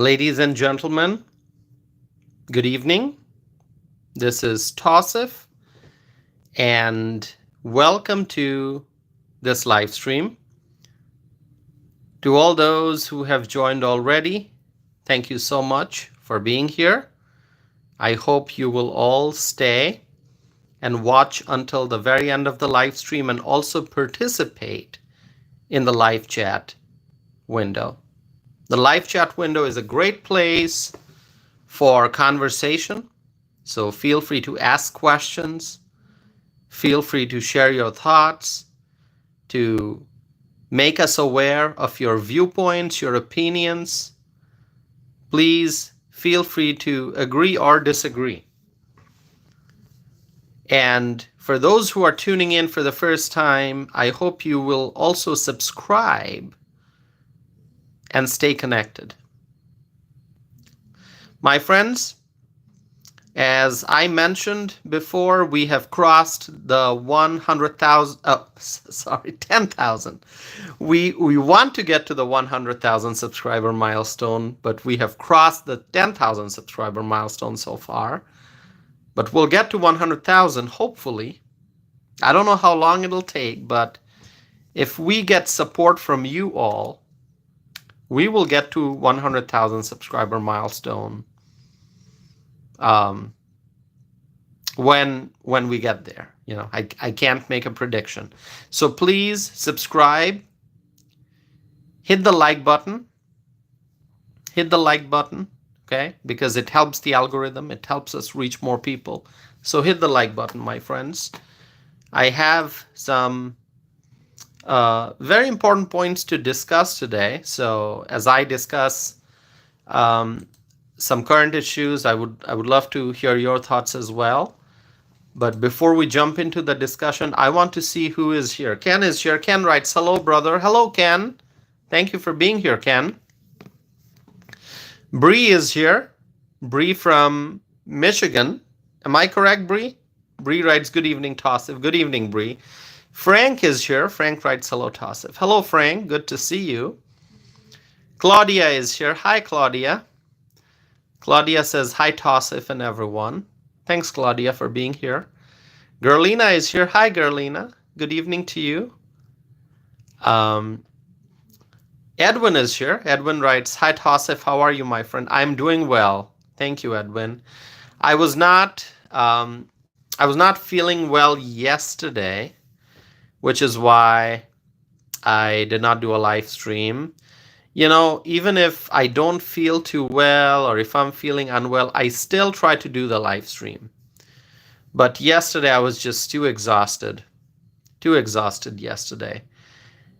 Ladies and gentlemen, good evening. This is Tausif, and welcome to this live stream. To all those who have joined already, thank you so much for being here. I hope you will all stay and watch until the very end of the live stream and also participate in the live chat window. The live chat window is a great place for conversation. So feel free to ask questions, feel free to share your thoughts, to make us aware of your viewpoints, your opinions. Please feel free to agree or disagree. And for those who are tuning in for the first time, I hope you will also subscribe and stay connected. My friends, as I mentioned before, we have crossed the 10,000. We want to get to the 100,000 subscriber milestone, but we have crossed the 10,000 subscriber milestone so far. But we'll get to 100,000, hopefully. I don't know how long it'll take, but if we get support from you all, we will get to 100,000 subscriber milestone when we get there. You know, I can't make a prediction. So please subscribe, hit the like button, okay? Because it helps the algorithm, it helps us reach more people. So hit the like button, my friends. I have some very important points to discuss today. So as I discuss some current issues, I would love to hear your thoughts as well. But before we jump into the discussion, I want to see who is here. Ken is here. Ken writes, hello, brother. Hello, Ken. Thank you for being here, Ken. Bree is here. Bree from Michigan. Am I correct, Bree? Bree writes, good evening, Tausif. Good evening, Bree. Frank is here. Frank writes, hello, Tausif. Hello, Frank. Good to see you. Claudia is here. Hi, Claudia. Claudia says, hi, Tausif and everyone. Thanks, Claudia, for being here. Gerlina is here. Hi, Gerlina. Good evening to you. Edwin is here. Edwin writes, hi, Tausif. How are you, my friend? I'm doing well. Thank you, Edwin. I was not feeling well yesterday, which is why I did not do a live stream. You know, even if I don't feel too well or if I'm feeling unwell, I still try to do the live stream. But yesterday I was just too exhausted yesterday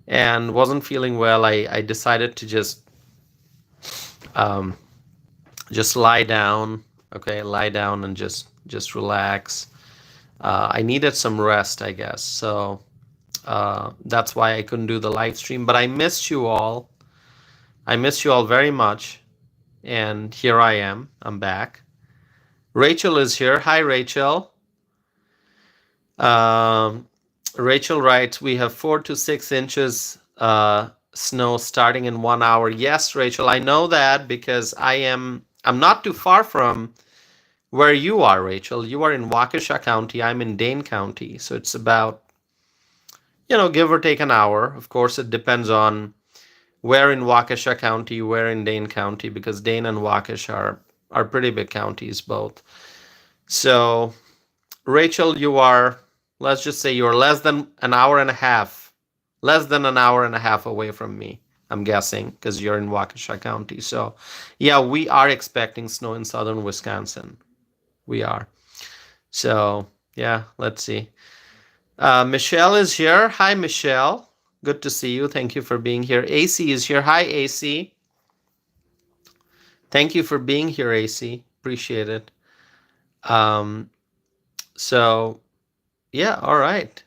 and wasn't feeling well. I decided to just lie down, okay, and just relax. I needed some rest, I guess. So that's why I couldn't do the live stream, but I missed you all. I miss you all very much, and here I am. I'm back. Rachel is here. Hi, Rachel. Rachel writes, we have 4 to 6 inches snow starting in 1 hour. Yes, Rachel, I know that because I'm not too far from where you are, Rachel. You are in Waukesha County. I'm in Dane County. So it's about, you know, give or take an hour. Of course, it depends on where in Waukesha County, where in Dane County, because Dane and Waukesha are pretty big counties both. So, Rachel, you are, let's just say you're less than an hour and a half away from me, I'm guessing, because you're in Waukesha County. So, yeah, we are expecting snow in southern Wisconsin. We are. So, yeah, let's see. Michelle is here. Hi, Michelle. Good to see you. Thank you for being here. AC is here. Hi, AC. Thank you for being here, AC. Appreciate it. So, yeah, all right.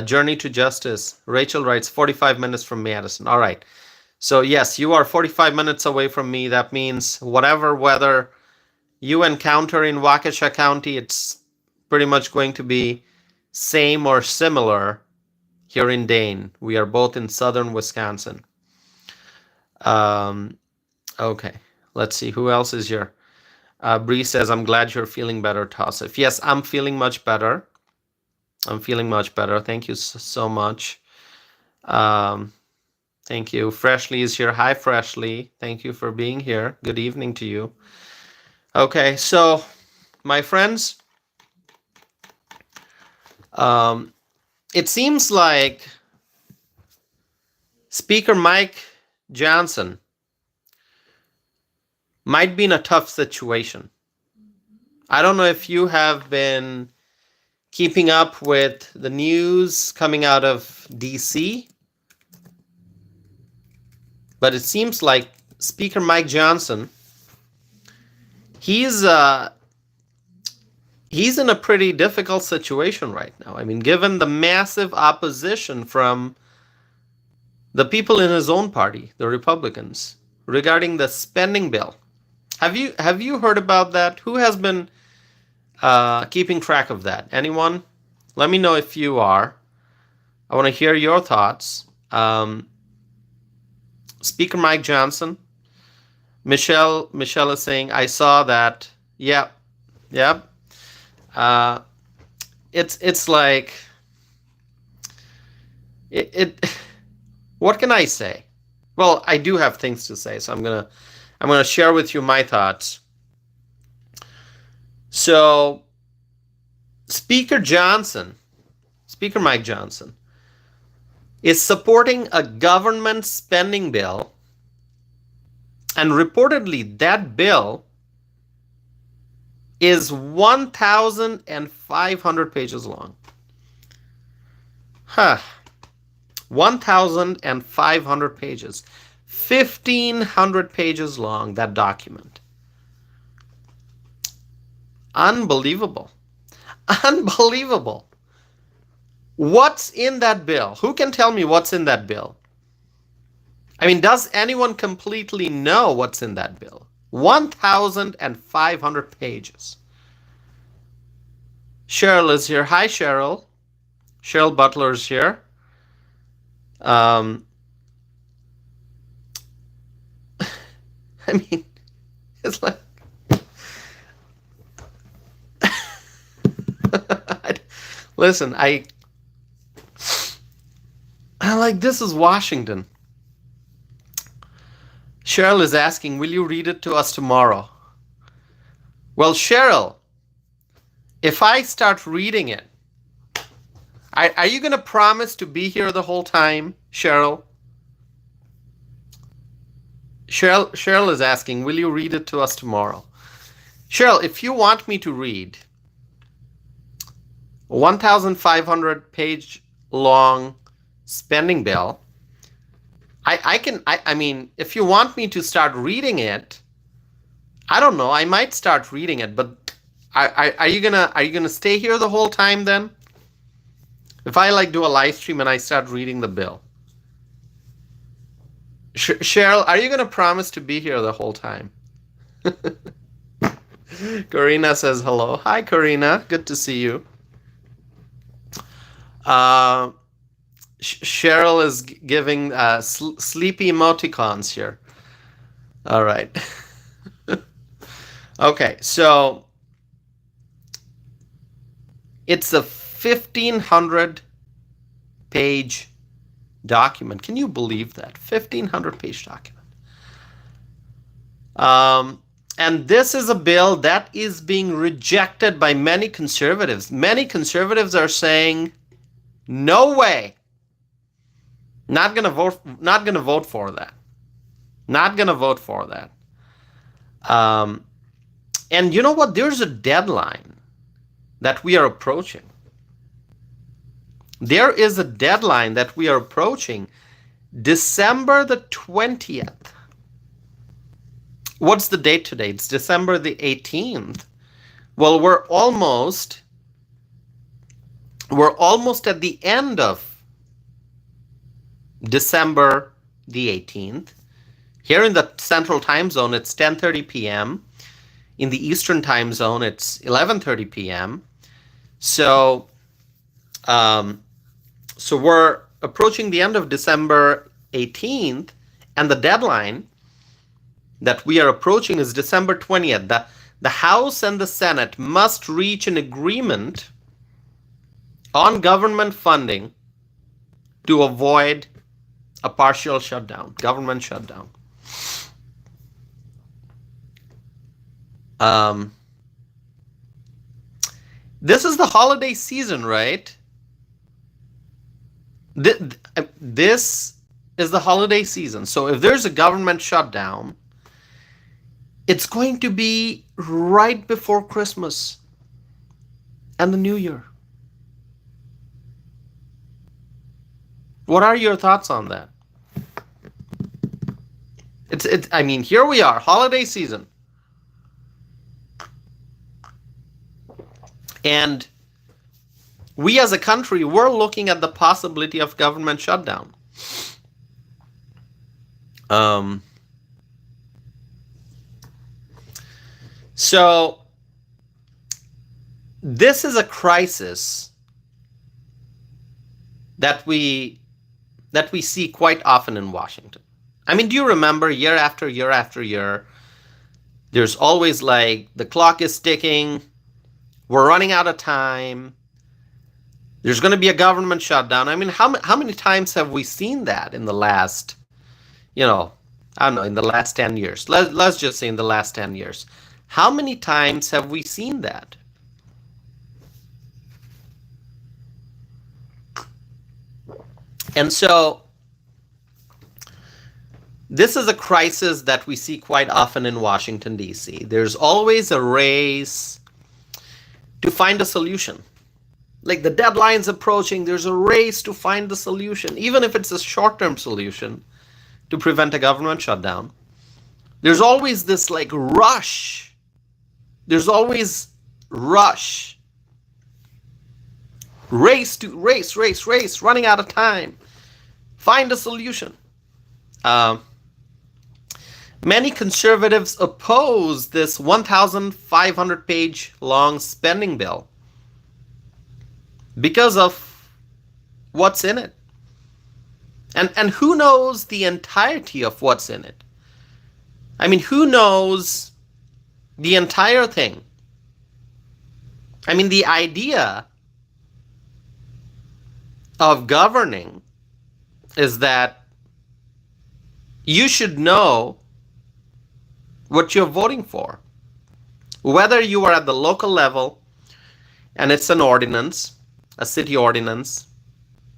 Journey to Justice. Rachel writes 45 minutes from Madison. All right. So, yes, you are 45 minutes away from me. That means whatever weather you encounter in Waukesha County, it's pretty much going to be same or similar here in Dane. We are both in southern Wisconsin. Okay, let's see who else is here. Bree says, I'm glad you're feeling better, Tassif. Yes, I'm feeling much better. I'm feeling much better. Thank you so much. Thank you. Freshly is here. Hi, Freshly. Thank you for being here. Good evening to you. Okay, so my friends, it seems like Speaker Mike Johnson might be in a tough situation. I don't know if you have been keeping up with the news coming out of DC, but it seems like Speaker Mike Johnson, he's in a pretty difficult situation right now. I mean, given the massive opposition from the people in his own party, the Republicans, regarding the spending bill. Have you heard about that? Who has been keeping track of that? Anyone? Let me know if you are. I want to hear your thoughts. Speaker Mike Johnson. Michelle is saying, I saw that. Yep. It's like it what can I say? Well, I do have things to say, so I'm gonna share with you my thoughts. So Speaker Mike Johnson is supporting a government spending bill, and reportedly that bill is 1,500 pages long. 1,500 pages. 1,500 pages long, that document. Unbelievable. What's in that bill? Who can tell me what's in that bill? I mean, does anyone completely know what's in that bill? 1,500 pages. Cheryl is here. Hi, Cheryl. Cheryl Butler's here. I mean, it's like... Listen, I like, this is Washington. Cheryl is asking, will you read it to us tomorrow? Well, Cheryl, if I start reading it, are you going to promise to be here the whole time, Cheryl? Cheryl is asking, will you read it to us tomorrow? Cheryl, if you want me to read a 1,500 page long spending bill, I mean, if you want me to start reading it, I don't know, I might start reading it, but are you gonna stay here the whole time then? If I like do a live stream and I start reading the bill. Cheryl, are you gonna promise to be here the whole time? Karina says hello. Hi, Karina. Good to see you. Cheryl is giving sleepy emoticons here. All right. Okay, so it's a 1,500 page document. Can you believe that? 1,500 page document. And this is a bill that is being rejected by many conservatives. Many conservatives are saying, no way. Not gonna vote for that. Not gonna vote for that. And you know what? There's a deadline that we are approaching. There is a deadline that we are approaching. December the 20th. What's the date today? It's December the 18th. Well, we're almost at the end of December the 18th. Here in the Central Time Zone, it's 10:30 p.m. In the Eastern Time Zone, it's 11:30 p.m. So we're approaching the end of December 18th, and the deadline that we are approaching is December 20th. The House and the Senate must reach an agreement on government funding to avoid a partial shutdown, government shutdown. This is the holiday season, right? This is the holiday season. So if there's a government shutdown, it's going to be right before Christmas and the New Year. What are your thoughts on that? I mean, here we are, holiday season. And we as a country, we're looking at the possibility of government shutdown. So this is a crisis that we see quite often in Washington. I mean, do you remember year after year after year, there's always like the clock is ticking, we're running out of time, there's going to be a government shutdown. I mean, how many times have we seen that in the last, I don't know, in the last 10 years? Let's just say in the last 10 years. How many times have we seen that? And so this is a crisis that we see quite often in Washington, D.C. There's always a race to find a solution. Like the deadline's approaching, there's a race to find the solution, even if it's a short-term solution to prevent a government shutdown. There's always this like rush. There's always rush. Race, running out of time. Find a solution. Many conservatives oppose this 1,500 page long spending bill because of what's in it. And who knows the entirety of what's in it? I mean, who knows the entire thing? I mean, the idea of governing is that you should know what you're voting for. Whether you are at the local level and it's an ordinance, a city ordinance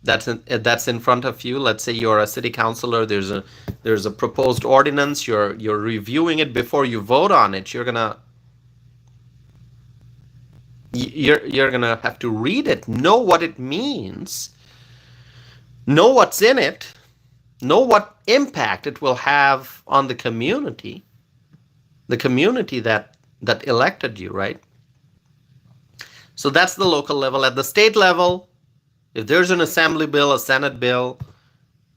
that's in front of you. Let's say you're a city councilor, there's a proposed ordinance, you're reviewing it before you vote on it. You're gonna have to read it, know what it means, know what's in it, know what impact it will have on the community that elected you, right? So that's the local level. At the state level, if there's an assembly bill, a Senate bill,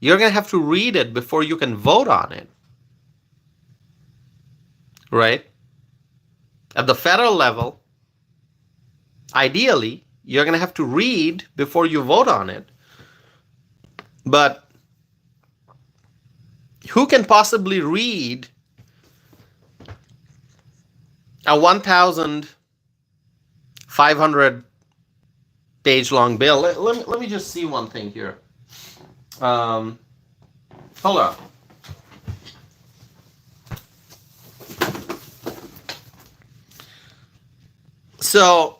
you're going to have to read it before you can vote on it, right? At the federal level, ideally, you're going to have to read before you vote on it. But who can possibly read a 1,500 page long bill? Let me just see one thing here. Hold on. So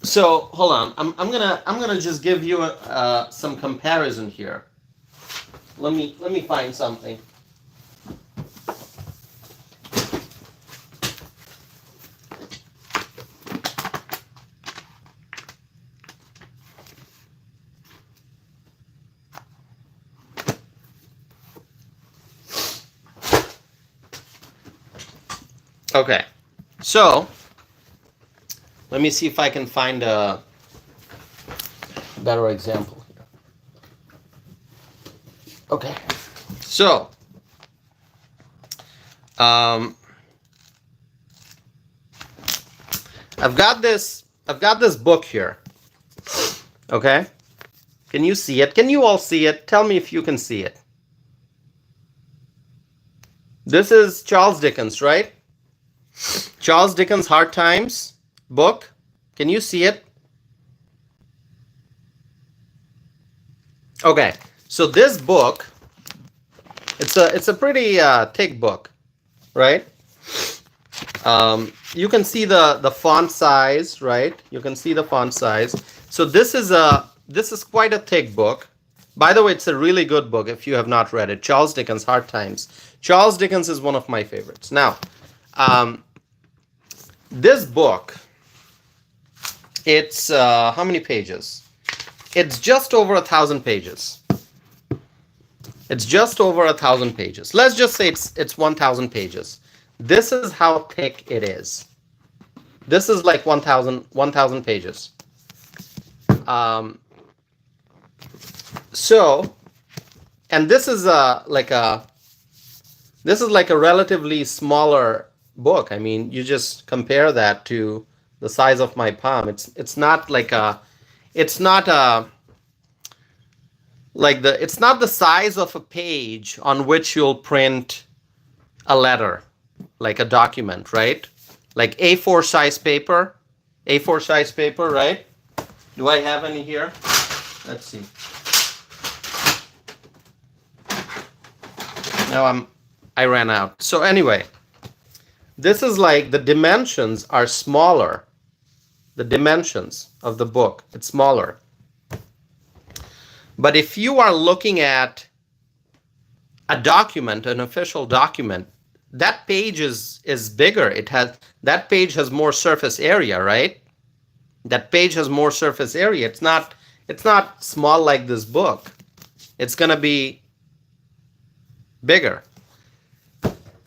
hold on. I'm gonna just give you some comparison here. Let me find something. Okay, so let me see if I can find a better example here. Okay, so I've got this book here. Okay, can you see it? Can you all see it? Tell me if you can see it. This is Charles Dickens, right? Charles Dickens' Hard Times book. Can you see it? Okay, so this book, it's a pretty thick book, right? You can see the font size, right? You can see the font size. So this is quite a thick book. By the way, it's a really good book if you have not read it. Charles Dickens' Hard Times. Charles Dickens is one of my favorites. Now, this book, it's how many pages? It's just over 1,000 pages. It's just over 1,000 pages. Let's just say it's 1,000 pages. This is how thick it is. This is like 1,000 pages. So, and this is like a relatively smaller book. I mean, you just compare that to the size of my palm. It's not the size of a page on which you'll print a letter, like a document, right? Like A4 size paper, right? Do I have any here? Let's see. Now I ran out. So anyway, this is like the dimensions are smaller. The dimensions of the book, it's smaller. But if you are looking at a document, an official document, that page is bigger. That page has more surface area, right? That page has more surface area. It's not small like this book. It's gonna be bigger.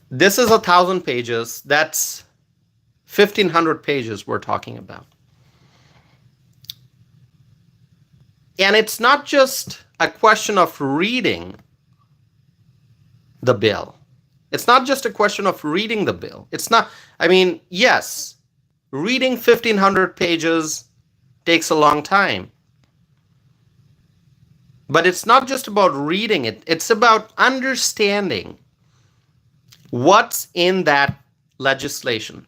This is 1,000 pages. That's 1,500 pages we're talking about. And it's not just a question of reading the bill. It's not just a question of reading the bill. It's not, I mean, yes, reading 1,500 pages takes a long time. But it's not just about reading it. It's about understanding what's in that legislation.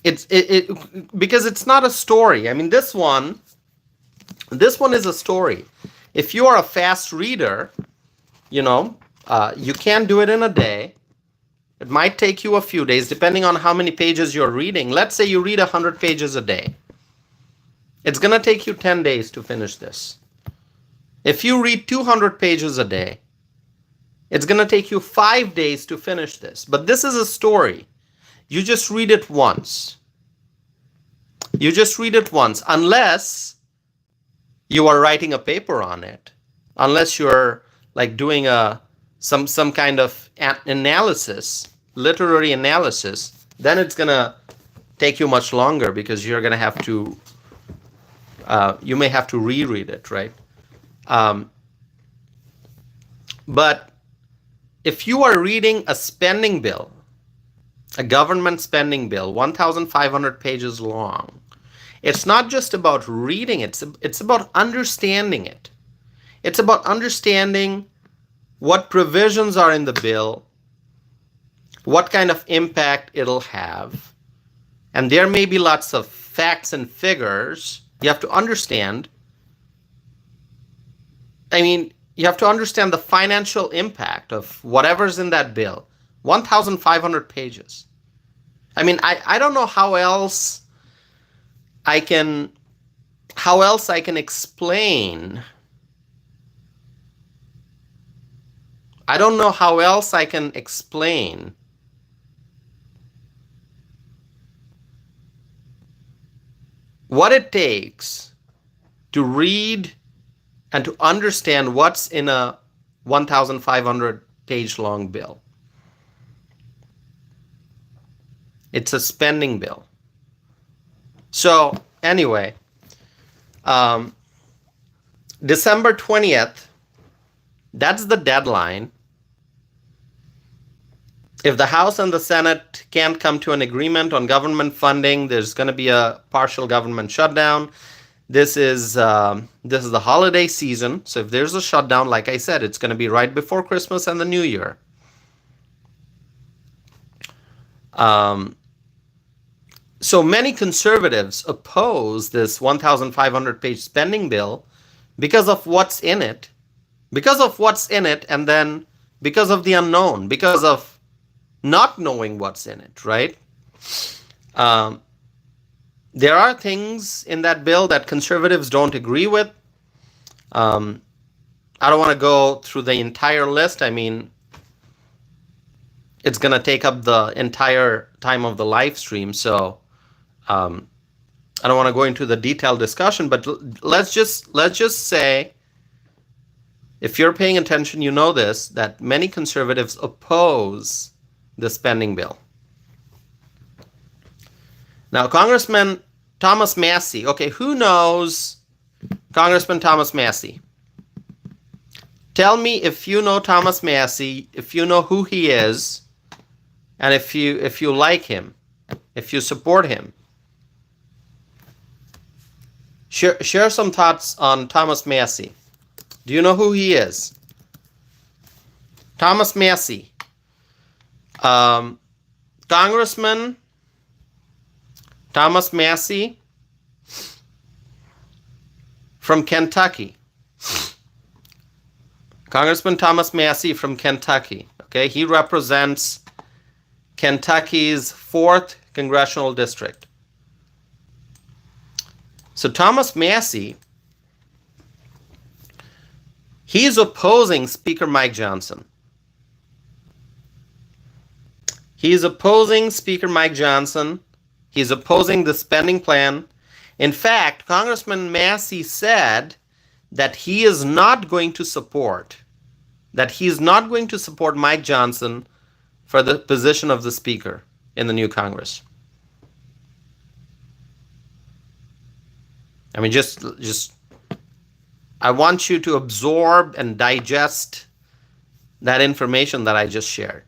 Because it's not a story. I mean, this one is a story. If you are a fast reader, you can do it in a day. It might take you a few days, depending on how many pages you're reading. Let's say you read 100 pages a day. It's going to take you 10 days to finish this. If you read 200 pages a day, it's going to take you 5 days to finish this. But this is a story. You just read it once. You just read it once, unless you are writing a paper on it, unless you're like doing some kind of analysis, literary analysis, then it's gonna take you much longer because you're gonna have to, you may have to reread it, right? But if you are reading a spending bill, a government spending bill, 1,500 pages long, it's not just about reading it, it's about understanding it. It's about understanding what provisions are in the bill, what kind of impact it'll have. And there may be lots of facts and figures you have to understand. I mean, you have to understand the financial impact of whatever's in that bill. 1,500 pages. I mean, I don't know how else I can explain. I don't know how else I can explain what it takes to read and to understand what's in a 1,500 page long bill. It's a spending bill. So anyway, December 20th, that's the deadline. If the House and the Senate can't come to an agreement on government funding, there's going to be a partial government shutdown. This is the holiday season, so if there's a shutdown, like I said, it's going to be right before Christmas and the New Year. So many conservatives oppose this 1,500-page spending bill because of what's in it, and then because of the unknown, because of not knowing what's in it, right? There are things in that bill that conservatives don't agree with. I don't want to go through the entire list. I mean, it's going to take up the entire time of the live stream, so I don't want to go into the detailed discussion, but let's just say, if you're paying attention, you know this, that many conservatives oppose the spending bill. Now, Congressman Thomas Massie. Okay, who knows Congressman Thomas Massie? Tell me if you know Thomas Massie, if you know who he is, and if you like him, if you support him. Share some thoughts on Thomas Massie. Do you know who he is? Thomas Massie. Congressman Thomas Massie from Kentucky. Congressman Thomas Massie from Kentucky. Okay, he represents Kentucky's 4th congressional district. So Thomas Massie, he's opposing Speaker Mike Johnson. He's opposing Speaker Mike Johnson. He's opposing the spending plan. In fact, Congressman Massie said that he is not going to support Mike Johnson for the position of the Speaker in the new Congress. I mean, just I want you to absorb and digest that information that I just shared.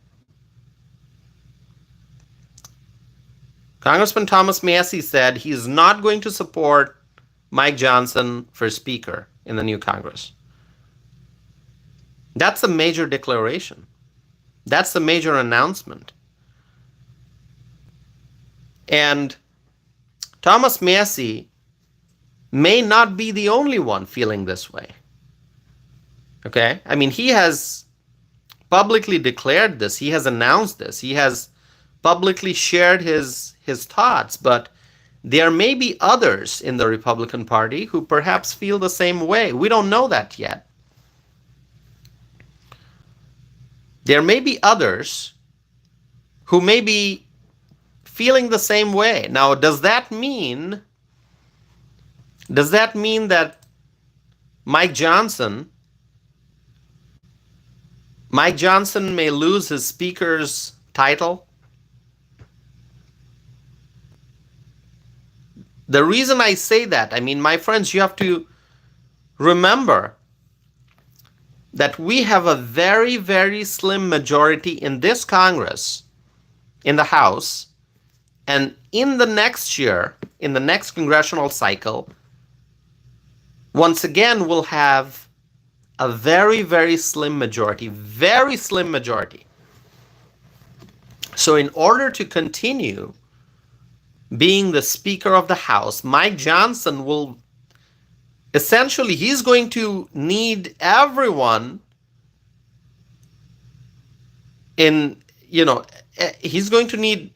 Congressman Thomas Massie said he is not going to support Mike Johnson for Speaker in the new Congress. That's a major declaration. That's a major announcement. And Thomas Massie may not be the only one feeling this way. Okay? I mean, he has publicly declared this. He has announced this. He has publicly shared his thoughts, but there may be others in the Republican Party who perhaps feel the same way. We don't know that yet. There may be others who may be feeling the same way. Now, does that mean that Mike Johnson may lose his Speaker's title? The reason I say that, I mean, my friends, you have to remember that we have a very, very slim majority in this Congress, in the House, and in the next year, in the next congressional cycle, once again, we'll have a very, very slim majority, very slim majority. So in order to continue being the Speaker of the House, Mike Johnson will essentially, he's going to need everyone he's going to need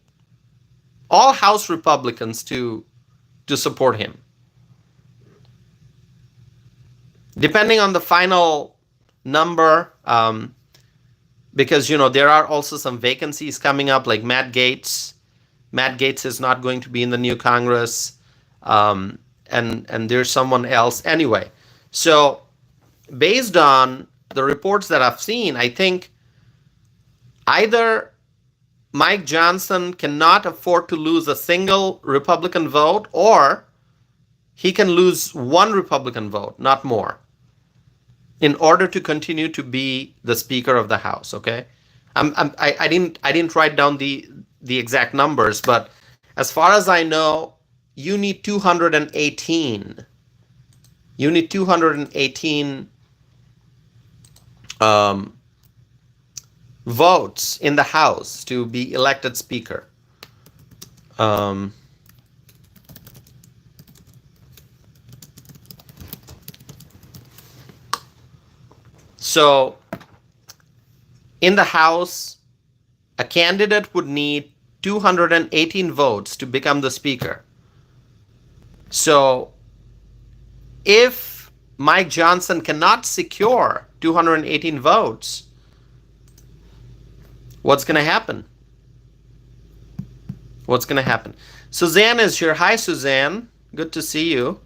all House Republicans to support him. Depending on the final number, because, there are also some vacancies coming up, like Matt Gaetz. Matt Gaetz is not going to be in the new Congress, and there's someone else. Anyway, so based on the reports that I've seen, I think either Mike Johnson cannot afford to lose a single Republican vote, or he can lose one Republican vote, not more, in order to continue to be the Speaker of the House. Okay, I didn't write down the exact numbers, but as far as I know, you need 218 You need 218 votes in the House to be elected Speaker. So in the House, a candidate would need 218 votes to become the Speaker. So if Mike Johnson cannot secure 218 votes, what's going to happen? What's going to happen? Suzanne is here. Hi, Suzanne. Good to see you.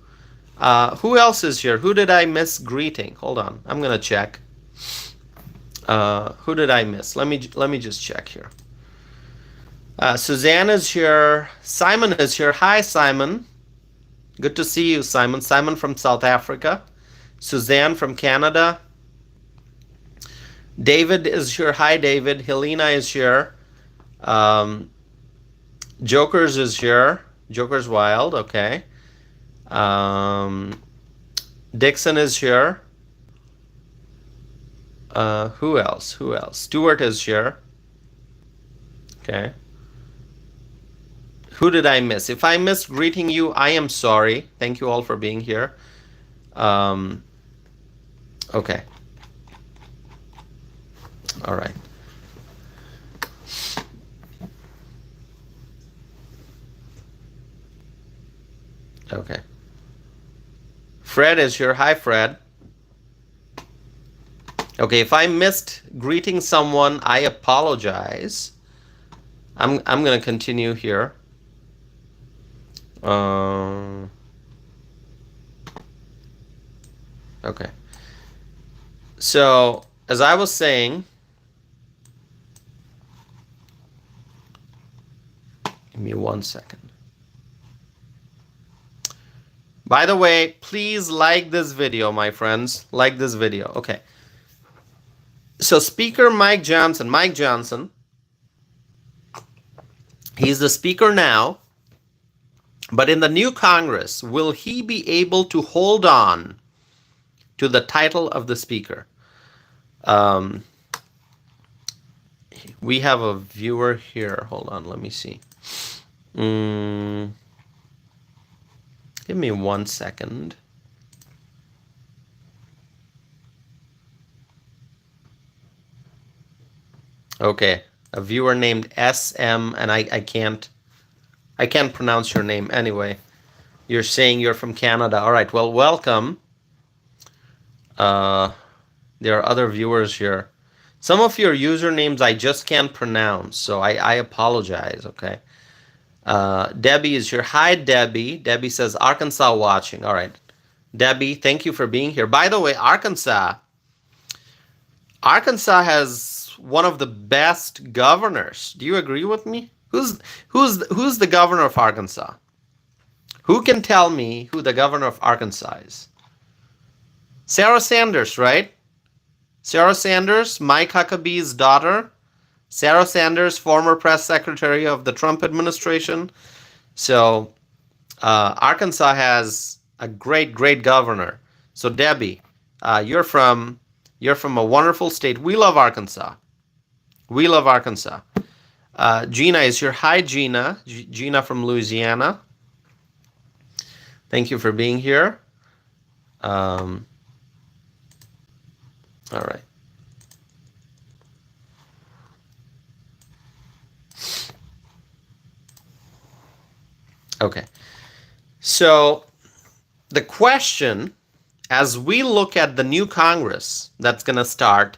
Who else is here? Who did I miss greeting? Hold on. I'm going to check. Who did I miss? Let me just check here. Suzanne is here. Simon is here. Hi, Simon. Good to see you, Simon. Simon from South Africa. Suzanne from Canada. David is here. Hi, David. Helena is here. Jokers is here. Joker's Wild. Okay. Dixon is here. Who else? Who else? Stuart is here. Okay. Who did I miss? If I missed greeting you, I am sorry. Thank you all for being here. Okay. All right. Okay. Fred is here. Hi, Fred. Okay, if I missed greeting someone, I apologize. I'm going to continue here. Okay. So, as I was saying, give me 1 second. By the way, please like this video, my friends. Like this video. Okay. So Speaker Mike Johnson, he's the Speaker now, but in the new Congress, will he be able to hold on to the title of the Speaker? We have a viewer here. Hold on, let me see. Give me 1 second. Okay, a viewer named SM, and I can't pronounce your name anyway. You're saying you're from Canada. All right, well, welcome. There are other viewers here. Some of your usernames I just can't pronounce, so I apologize, okay? Debbie is here. Hi, Debbie. Debbie says, Arkansas watching. All right. Debbie, thank you for being here. By the way, Arkansas has one of the best governors. Do you agree with me? Who's the governor of Arkansas? Who can tell me who the governor of Arkansas is? Sarah Sanders, right? Sarah Sanders, Mike Huckabee's daughter. Sarah Sanders, former press secretary of the Trump administration. So Arkansas has a great governor. So Debbie, you're from a wonderful state. We love Arkansas. We love Arkansas. Gina is here. Hi, Gina. Gina from Louisiana. Thank you for being here. All right. Okay. So the question, as we look at the new Congress that's going to start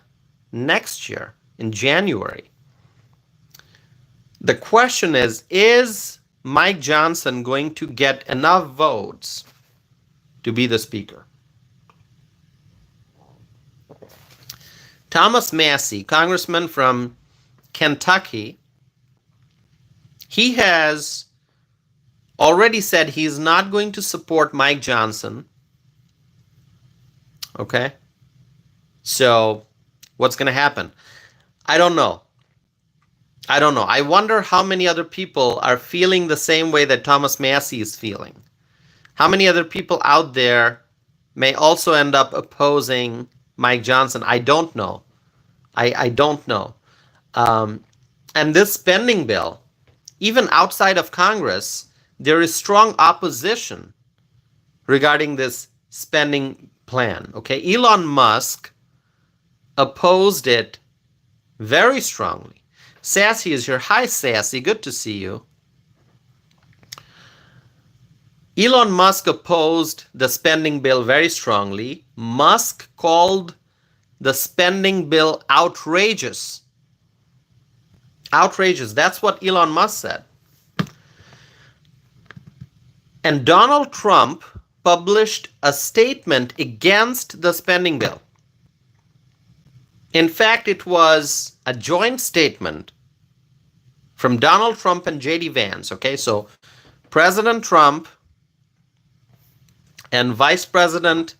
next year in January, the question is Mike Johnson going to get enough votes to be the Speaker? Thomas Massie, congressman from Kentucky, he has already said he's not going to support Mike Johnson. Okay? So, what's going to happen? I don't know. I wonder how many other people are feeling the same way that Thomas Massie is feeling. How many other people out there may also end up opposing Mike Johnson. I don't know. I don't know. And this spending bill, even outside of Congress, there is strong opposition regarding this spending plan. Okay, Elon Musk opposed it very strongly. Sassy is here. Hi, Sassy. Good to see you. Elon Musk opposed the spending bill very strongly. Musk called the spending bill outrageous. Outrageous. That's what Elon Musk said. And Donald Trump published a statement against the spending bill. In fact, it was a joint statement from Donald Trump and J.D. Vance. Okay, so President Trump and Vice President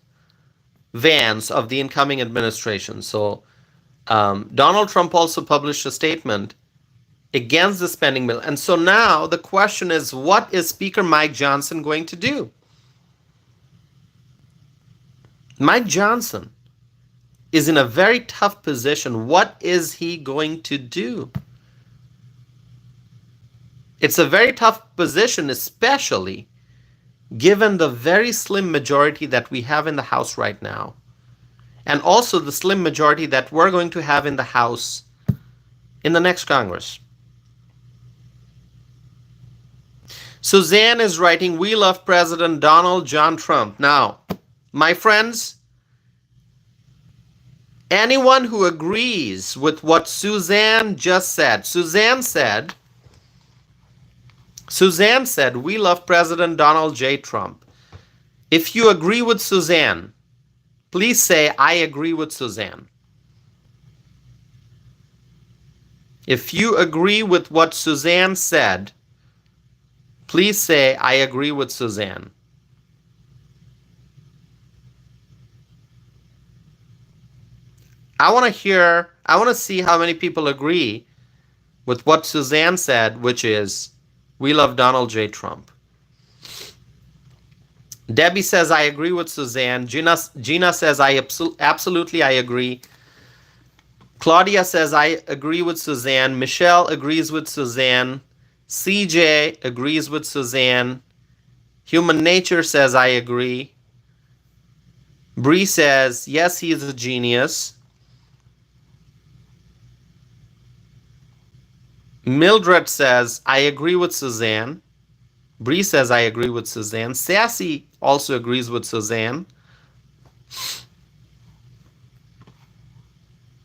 Vance of the incoming administration. So Donald Trump also published a statement against the spending bill. And so now the question is, what is Speaker Mike Johnson going to do? Mike Johnson is in a very tough position. What is he going to do? It's a very tough position, especially given the very slim majority that we have in the House right now, and also the slim majority that we're going to have in the House in the next Congress. Suzanne is writing, we love President Donald John Trump. Now, my friends, anyone who agrees with what Suzanne just said, Suzanne said, we love President Donald J. Trump. If you agree with Suzanne, please say, I agree with Suzanne. If you agree with what Suzanne said, please say, I agree with Suzanne. I want to see how many people agree with what Suzanne said, which is, we love Donald J. Trump. Debbie says, I agree with Suzanne. Gina says, absolutely, I agree. Claudia says, I agree with Suzanne. Michelle agrees with Suzanne. CJ agrees with Suzanne. Human Nature says, I agree. Bree says, yes, he is a genius. Mildred says, I agree with Suzanne. Bree says, I agree with Suzanne. Sassy also agrees with Suzanne.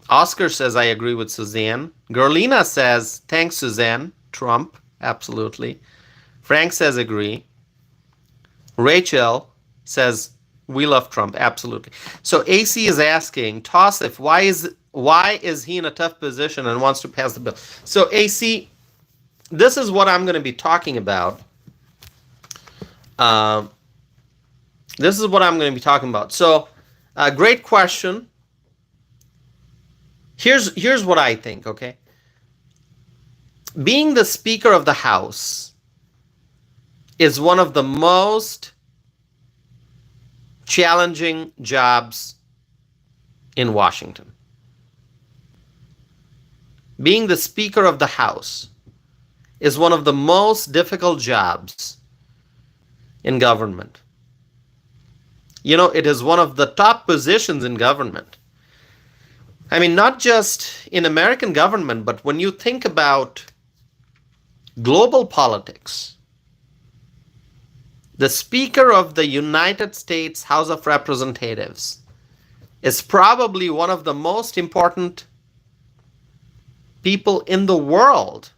Oscar says, I agree with Suzanne. Gerlina says, thanks, Suzanne. Trump, absolutely. Frank says, agree. Rachel says, we love Trump, absolutely. So AC is asking, Tossif, why is he in a tough position and wants to pass the bill? So AC, this is what I'm going to be talking about. So, great question. Here's what I think, okay? Being the Speaker of the House is one of the most challenging jobs in Washington. Being the Speaker of the House is one of the most difficult jobs in government. You know, it is one of the top positions in government. I mean, not just in American government, but when you think about global politics, the Speaker of the United States House of Representatives is probably one of the most important people in the world.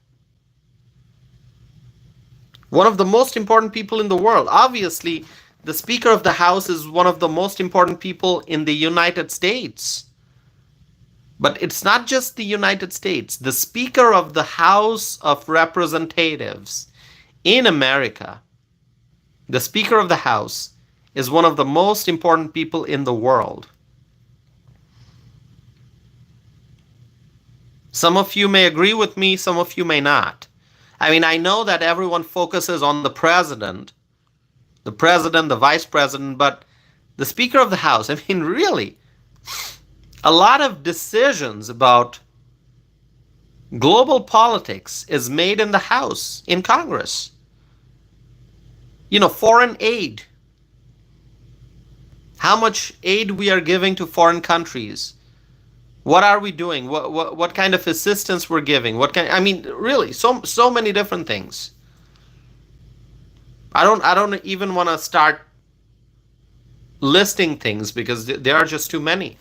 One of the most important people in the world. Obviously, the Speaker of the House is one of the most important people in the United States. But it's not just the United States. The Speaker of the House of Representatives in America, the Speaker of the House, is one of the most important people in the world. Some of you may agree with me, some of you may not. I mean, I know that everyone focuses on the president, the vice president, but The Speaker of the House, I mean, really, a lot of decisions about global politics is made in the House, in Congress. Foreign aid, how much aid we are giving to foreign countries. What are we doing? What kind of assistance we're giving? I mean, really, so many different things. I don't even want to start listing things because there are just too many.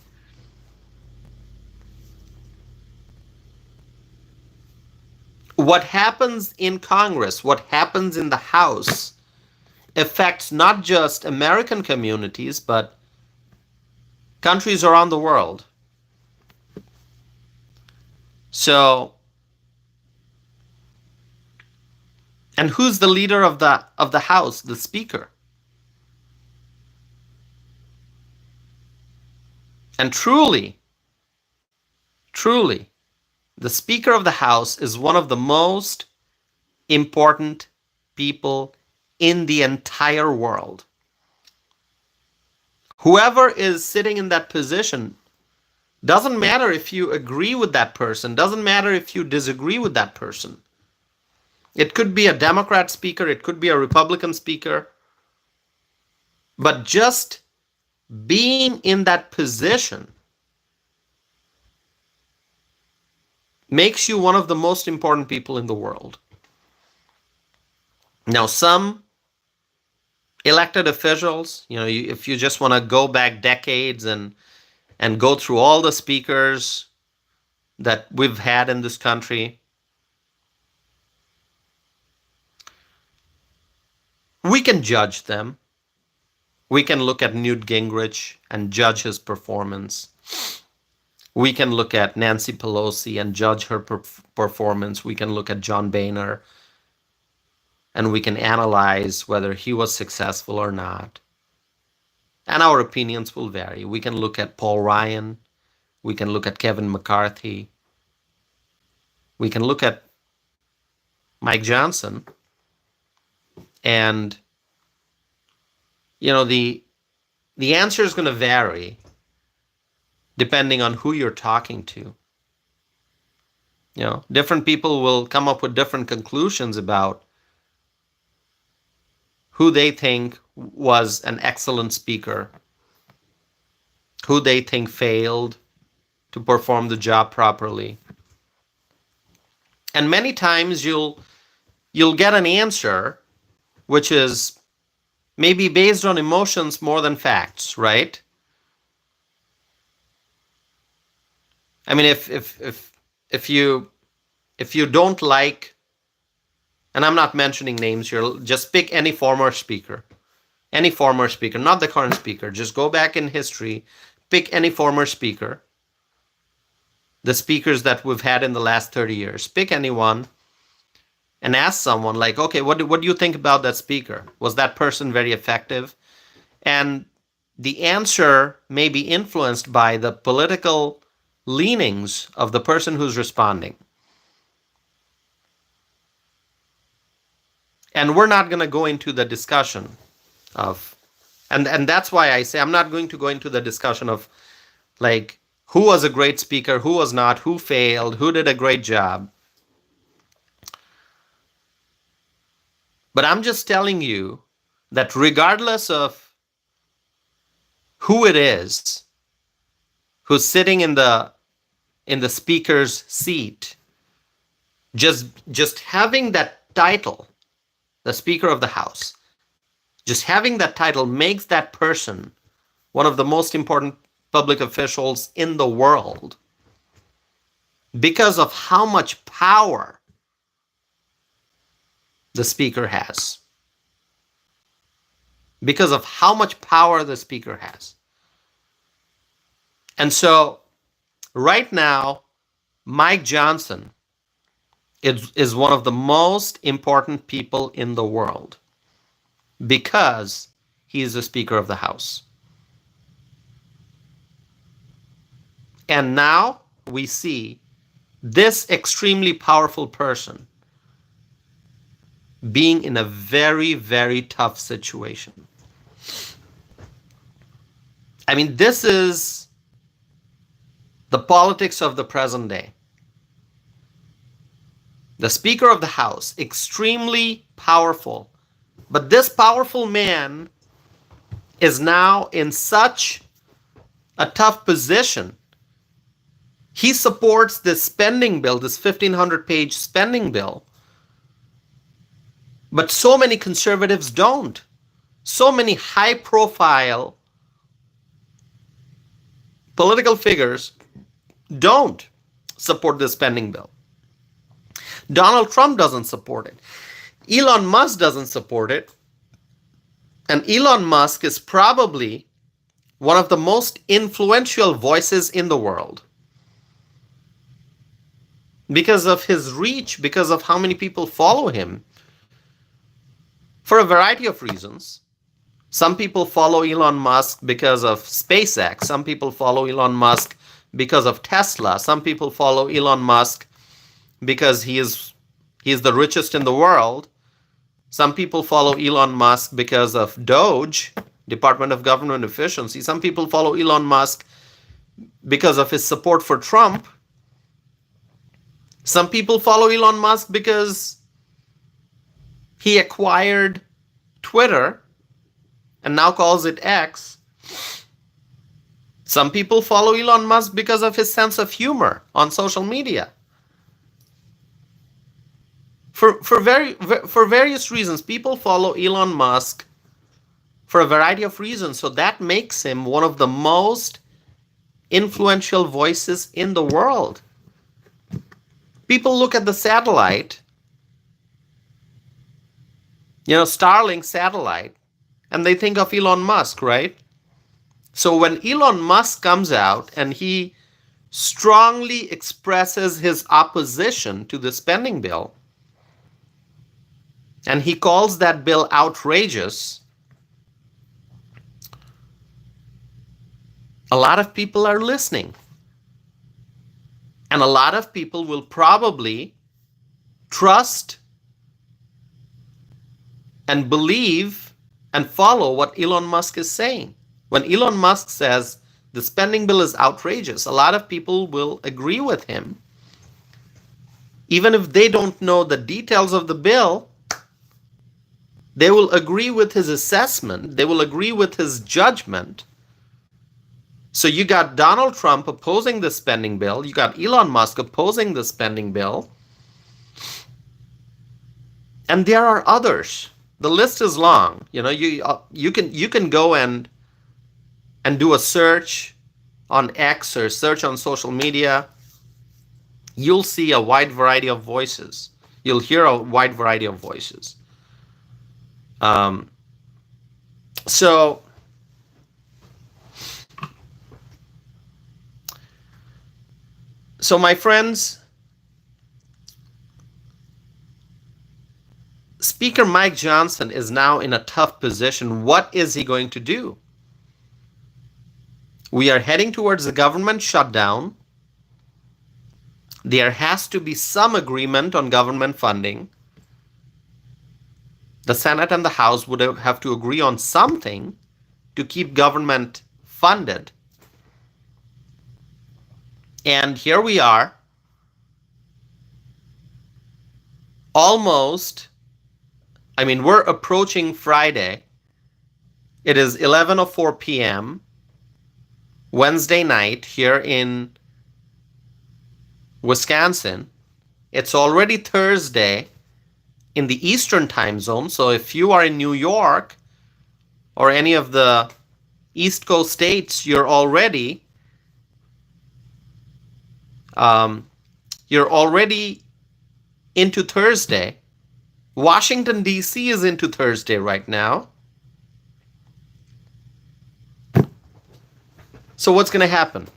What happens in Congress, what happens in the House, affects not just American communities, but countries around the world. So, and who's the leader of the House? The Speaker. And truly, the Speaker of the House is one of the most important people in the entire world. Whoever is sitting in that position, doesn't matter if you agree with that person, doesn't matter if you disagree with that person. It could be a Democrat speaker, it could be a Republican speaker, but just being in that position makes you one of the most important people in the world. Now, some elected officials, if you just want to go back decades and go through all the speakers that we've had in this country, we can judge them. We can look at Newt Gingrich and judge his performance. We can look at Nancy Pelosi and judge her performance. We can look at John Boehner and we can analyze whether he was successful or not. And our opinions will vary. We can look at Paul Ryan. We can look at Kevin McCarthy. We can look at Mike Johnson. And, the answer is going to vary depending on who you're talking to. Different people will come up with different conclusions about who they think was an excellent speaker, who they think failed to perform the job properly. And many times you'll get an answer which is maybe based on emotions more than facts, right? I mean, if you don't like, and I'm not mentioning names here, just pick any former speaker, not the current speaker. Just go back in history, pick any former speaker, the speakers that we've had in the last 30 years. Pick anyone and ask someone like, okay, what do you think about that speaker? Was that person very effective? And the answer may be influenced by the political leanings of the person who's responding. And we're not going to go into the discussion of, and that's why I say I'm not going to go into the discussion of like who was a great speaker, who was not, who failed, who did a great job. But I'm just telling you that regardless of who it is who's sitting in the speaker's seat, just having that title, the Speaker of the House, just having that title makes that person one of the most important public officials in the world because of how much power the speaker has. Because of how much power the speaker has. And so right now, Mike Johnson is one of the most important people in the world because he is the Speaker of the House. And now we see this extremely powerful person being in a very, very tough situation. I mean, this is the politics of the present day. The Speaker of the House, extremely powerful. But this powerful man is now in such a tough position. He supports this spending bill, this 1,500-page spending bill. But so many conservatives don't. So many high-profile political figures don't support this spending bill. Donald Trump doesn't support it. Elon Musk doesn't support it. And Elon Musk is probably one of the most influential voices in the world because of his reach, because of how many people follow him, for a variety of reasons. Some people follow Elon Musk because of SpaceX. Some people follow Elon Musk because of Tesla. Some people follow Elon Musk because he is the richest in the world. Some people follow Elon Musk because of DOGE, Department of Government Efficiency. Some people follow Elon Musk because of his support for Trump. Some people follow Elon Musk because he acquired Twitter and now calls it X. Some people follow Elon Musk because of his sense of humor on social media. For various reasons, people follow Elon Musk for a variety of reasons. So that makes him one of the most influential voices in the world. People look at the satellite, Starlink satellite, and they think of Elon Musk, right? So when Elon Musk comes out and he strongly expresses his opposition to the spending bill, and he calls that bill outrageous, a lot of people are listening. And a lot of people will probably trust and believe and follow what Elon Musk is saying. When Elon Musk says the spending bill is outrageous, a lot of people will agree with him. Even if they don't know the details of the bill, they will agree with his assessment. They will agree with his judgment. So you got Donald Trump opposing the spending bill. You got Elon Musk opposing the spending bill. And there are others. The list is long. You can go and do a search on X or search on social media. You'll see a wide variety of voices. You'll hear a wide variety of voices. So my friends, Speaker Mike Johnson is now in a tough position. What is he going to do? We are heading towards a government shutdown. There has to be some agreement on government funding. The Senate and the House would have to agree on something to keep government funded. And here we are, we're approaching Friday. It is 11:04 p.m. Wednesday night here in Wisconsin. It's already Thursday in the Eastern time zone. So if you are in New York or any of the East Coast states, you're already into Thursday. Washington, D.C. is into Thursday right now. So what's going to happen?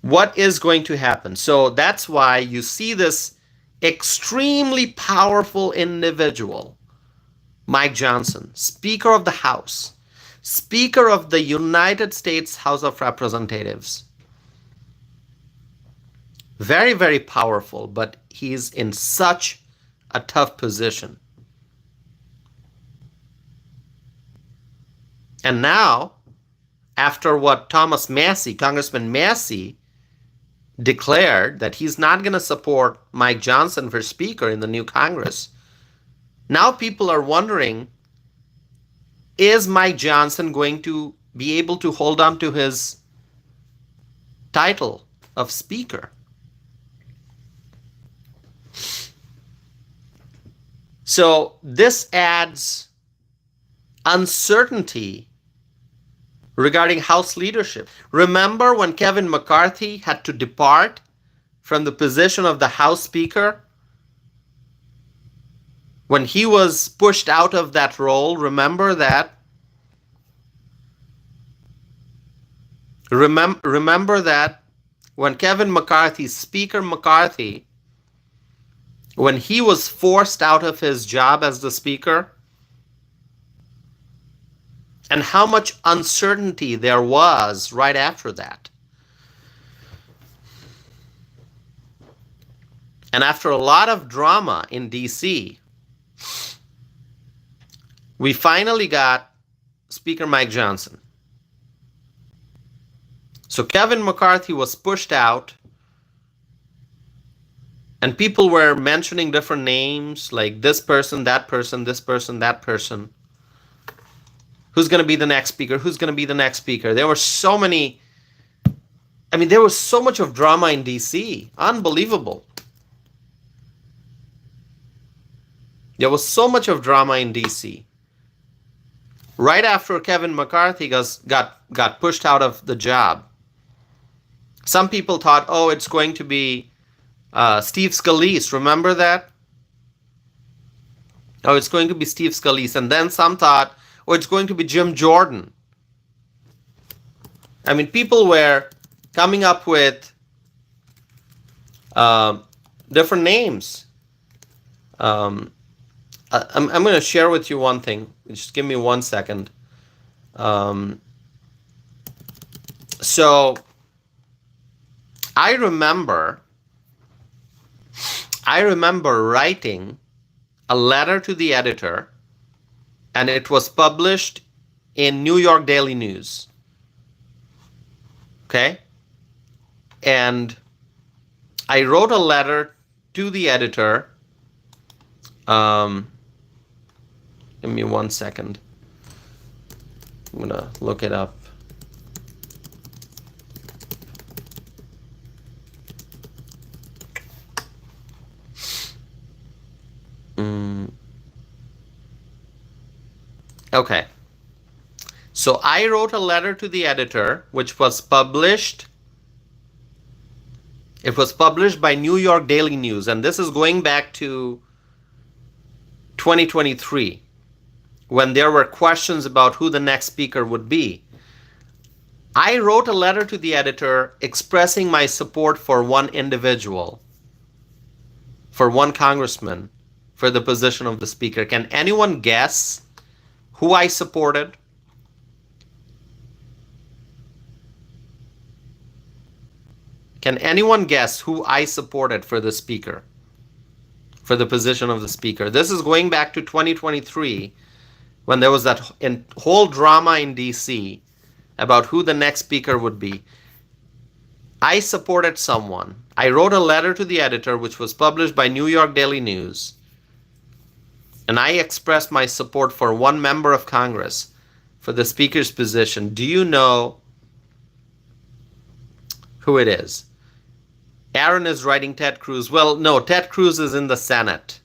What is going to happen? So that's why you see this extremely powerful individual, Mike Johnson, Speaker of the House, Speaker of the United States House of Representatives. Very, very powerful, but he's in such a tough position. And now, after what Thomas Massie, Congressman Massie, declared that he's not going to support Mike Johnson for Speaker in the new Congress, now people are wondering, is Mike Johnson going to be able to hold on to his title of Speaker? So this adds uncertainty regarding House leadership. Remember when Kevin McCarthy had to depart from the position of the House Speaker? When he was pushed out of that role, remember that? Remember that when Kevin McCarthy, Speaker McCarthy, when he was forced out of his job as the Speaker, and how much uncertainty there was right after that. And after a lot of drama in DC, we finally got Speaker Mike Johnson. So Kevin McCarthy was pushed out, and people were mentioning different names, like this person, that person, this person, that person. Who's going to be the next speaker? Who's going to be the next speaker? There were so many. I mean, there was so much of drama in DC. Unbelievable. There was so much of drama in DC. Right after Kevin McCarthy got pushed out of the job, some people thought, oh, it's going to be Steve Scalise. Remember that? Oh, it's going to be Steve Scalise. And then some thought, oh, it's going to be Jim Jordan. I mean, people were coming up with different names. I'm going to share with you one thing. Just give me 1 second. So I remember writing a letter to the editor, and it was published in New York Daily News. Okay? And I wrote a letter to the editor. Give me 1 second. I'm going to look it up. Okay. So I wrote a letter to the editor, which was published. It was published by New York Daily News, and this is going back to 2023, when there were questions about who the next speaker would be. I wrote a letter to the editor expressing my support for one individual, for one congressman, for the position of the speaker. Can anyone guess who I supported? Can anyone guess who I supported for the speaker, for the position of the speaker? This is going back to 2023, when there was that whole drama in DC about who the next speaker would be. I supported someone. I wrote a letter to the editor, which was published by New York Daily News, and I expressed my support for one member of Congress for the speaker's position. Do you know who it is? Aaron is writing Ted Cruz. Well, no, Ted Cruz is in the Senate.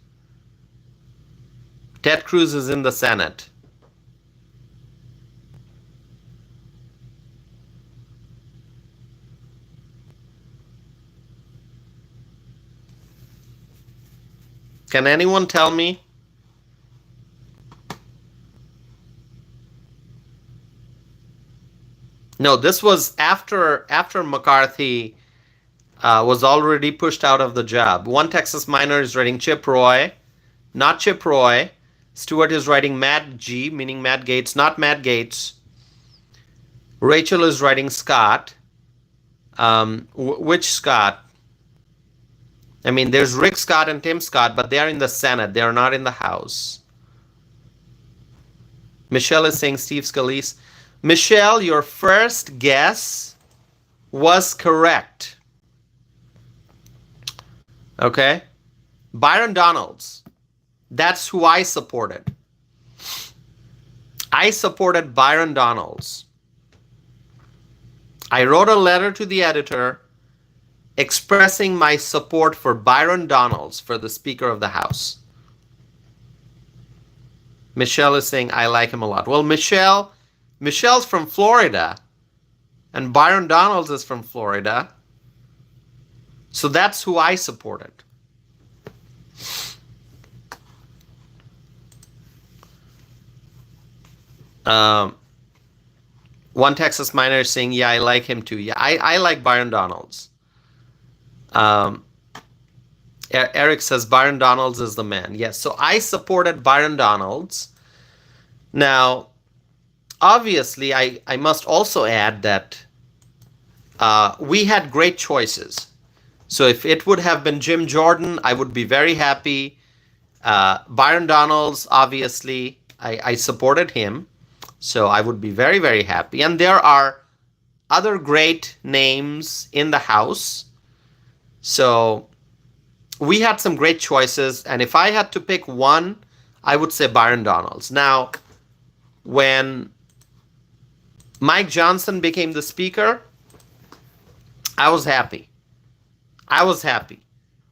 Ted Cruz is in the Senate. Can anyone tell me? No, this was after McCarthy was already pushed out of the job. One Texas Miner is writing Chip Roy, not Chip Roy. Stuart is writing Matt G, meaning Matt Gaetz, not Matt Gaetz. Rachel is writing Scott. Which Scott? I mean, there's Rick Scott and Tim Scott, but they are in the Senate. They are not in the House. Michelle is saying Steve Scalise. Michelle, your first guess was correct. Okay? Byron Donalds. That's who I supported. I supported Byron Donalds. I wrote a letter to the editor expressing my support for Byron Donalds for the Speaker of the House. Michelle is saying, I like him a lot. Well, Michelle's from Florida, and Byron Donalds is from Florida. So that's who I supported. One Texas miner is saying, yeah, I like him too. Yeah, I like Byron Donalds. Eric says Byron Donalds is the man. Yes, so I supported Byron Donalds. Now, obviously, I must also add that we had great choices. So if it would have been Jim Jordan, I would be very happy. Byron Donalds, obviously, I supported him. So I would be very, very happy. And there are other great names in the House. So we had some great choices. And if I had to pick one, I would say Byron Donalds. Now, when Mike Johnson became the Speaker, I was happy. I was happy.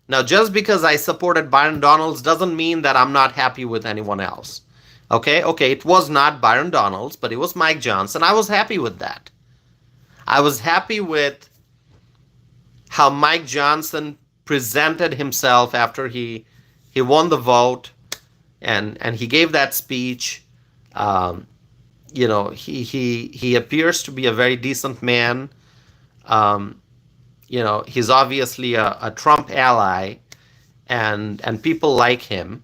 Now, just because I supported Byron Donalds doesn't mean that I'm not happy with anyone else. Okay, it was not Byron Donalds, but it was Mike Johnson. I was happy with that. I was happy with how Mike Johnson presented himself after he won the vote, and he gave that speech. You know, he appears to be a very decent man. You know, he's obviously a Trump ally, and people like him.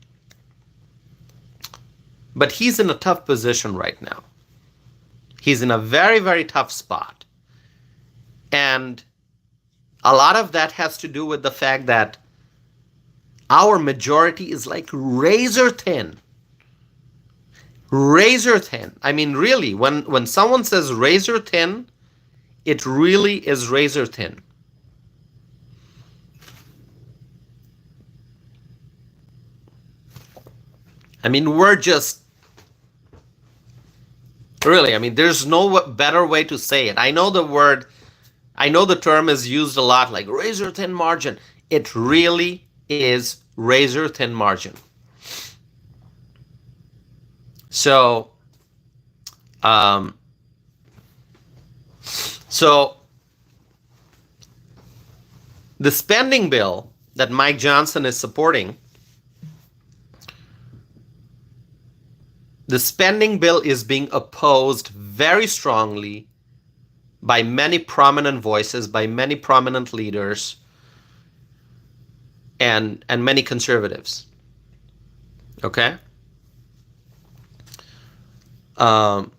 But he's in a tough position right now. He's in a very, very tough spot. And a lot of that has to do with the fact that our majority is like razor thin. Razor thin. I mean, really, when someone says razor thin, it really is razor thin. I mean, we're just really, I mean, there's no better way to say it. I know the term is used a lot, like razor thin margin. It really is razor thin margin. So, the spending bill that Mike Johnson is supporting, the spending bill is being opposed very strongly by many prominent voices, by many prominent leaders, and many conservatives. Okay? And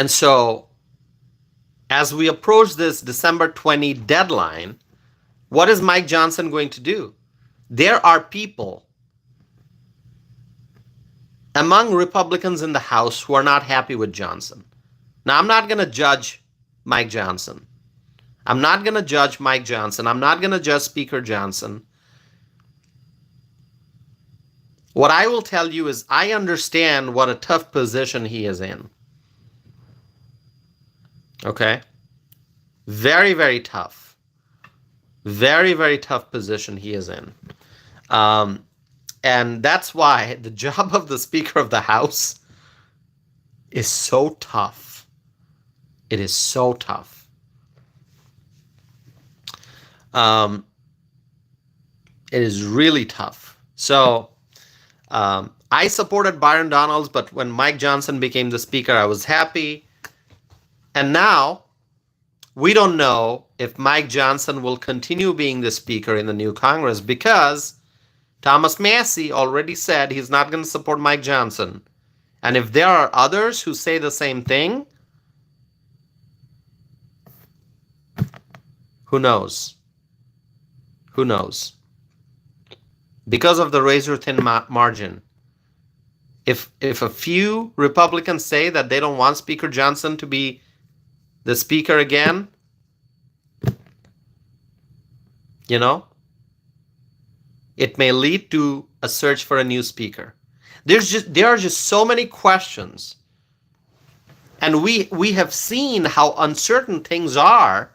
so, as we approach this December 20 deadline, what is Mike Johnson going to do? There are people among Republicans in the House who are not happy with Johnson. Now, I'm not going to judge Mike Johnson. I'm not going to judge Mike Johnson. I'm not going to judge Speaker Johnson. What I will tell you is I understand what a tough position he is in. Okay? Very, very tough. Very, very tough position he is in. And that's why the job of the Speaker of the House is so tough. It is so tough. It is really tough. So, I supported Byron Donalds, but when Mike Johnson became the Speaker, I was happy. And now, we don't know if Mike Johnson will continue being the Speaker in the new Congress because Thomas Massie already said he's not going to support Mike Johnson. And if there are others who say the same thing, who knows? Who knows? Because of the razor-thin margin, If a few Republicans say that they don't want Speaker Johnson to be the speaker again, you know, it may lead to a search for a new speaker. There are just so many questions, and we have seen how uncertain things are,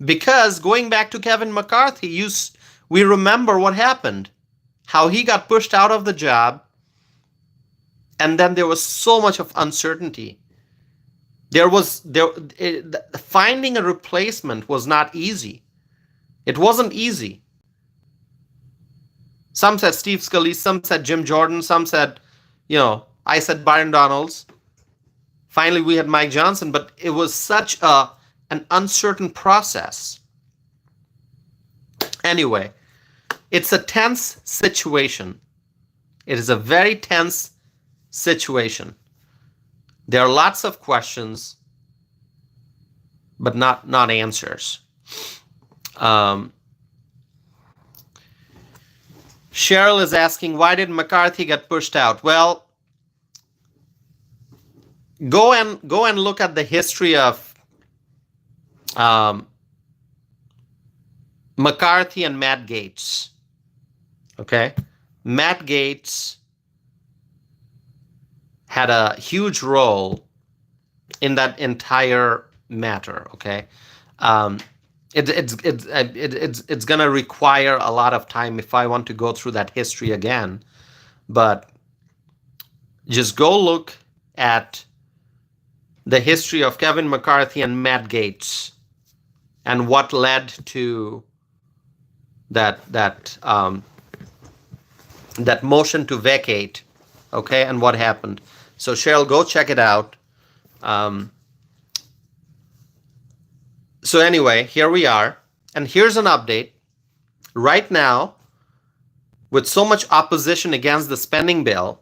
because going back to Kevin McCarthy, we remember what happened, how he got pushed out of the job, and then there was so much of uncertainty. Finding a replacement was not easy. It wasn't easy. Some said Steve Scalise, some said Jim Jordan, some said, I said Byron Donalds. Finally, we had Mike Johnson, but it was such an uncertain process. Anyway, it's a tense situation. It is a very tense situation. There are lots of questions, but not answers. Cheryl is asking, why did McCarthy get pushed out? Well, go and look at the history of McCarthy and Matt Gaetz. Okay, Matt Gaetz had a huge role in that entire matter. Okay, it's going to require a lot of time if I want to go through that history again. But just go look at the history of Kevin McCarthy and Matt Gaetz and what led to that motion to vacate. Okay, and what happened. So Cheryl, go check it out. So anyway, here we are. And here's an update. Right now, with so much opposition against the spending bill,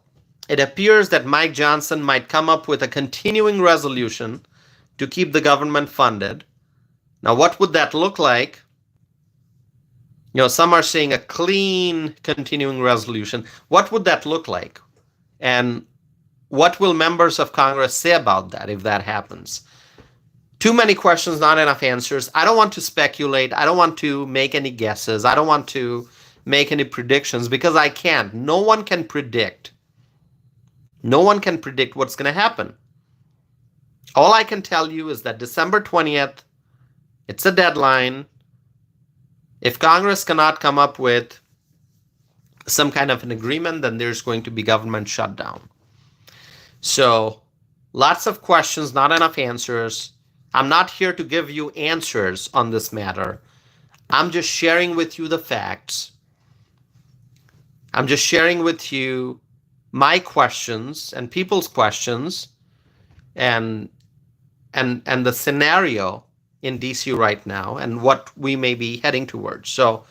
it appears that Mike Johnson might come up with a continuing resolution to keep the government funded. Now, what would that look like? Some are saying a clean continuing resolution. What would that look like? And what will members of Congress say about that if that happens? Too many questions, not enough answers. I don't want to speculate. I don't want to make any guesses. I don't want to make any predictions because I can't. No one can predict. No one can predict what's going to happen. All I can tell you is that December 20th, it's a deadline. If Congress cannot come up with some kind of an agreement, then there's going to be government shutdown. So, lots of questions, not enough answers. I'm not here to give you answers on this matter. I'm just sharing with you the facts. I'm just sharing with you my questions and people's questions and the scenario in DC right now and what we may be heading towards. So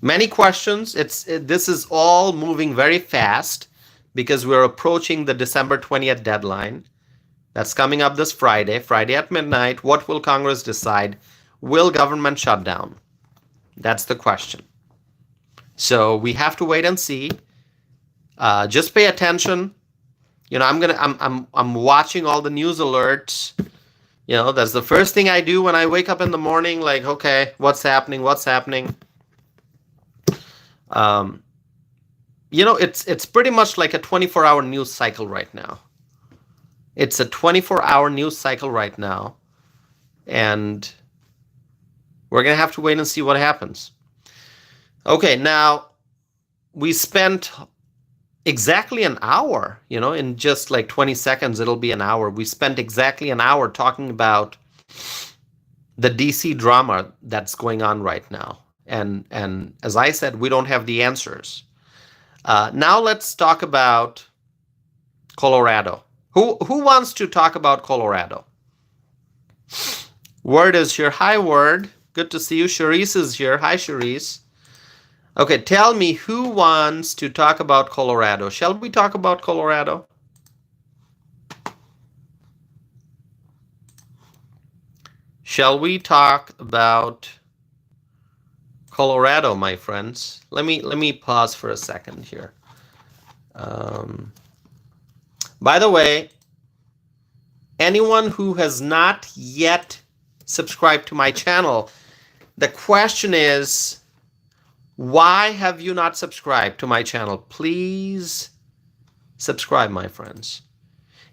many questions. This is all moving very fast because we're approaching the December 20th deadline. That's coming up this Friday at midnight. What will Congress decide? Will government shut down? That's the question. So we have to wait and see. Just pay attention. I'm watching all the news alerts. That's the first thing I do when I wake up in the morning. Like, okay, what's happening? It's pretty much like a 24-hour news cycle right now. It's a 24-hour news cycle right now. And we're going to have to wait and see what happens. Okay, now we spent exactly an hour, in just like 20 seconds, it'll be an hour. We spent exactly an hour talking about the DC drama that's going on right now. And as I said, we don't have the answers. Now let's talk about Colorado. Who wants to talk about Colorado? Word is here. Hi, Word. Good to see you. Charisse is here. Hi, Charisse. Okay, tell me who wants to talk about Colorado. Shall we talk about Colorado? Shall we talk about Colorado, my friends. Let me pause for a second here. By the way, anyone who has not yet subscribed to my channel, the question is, why have you not subscribed to my channel? Please subscribe, my friends.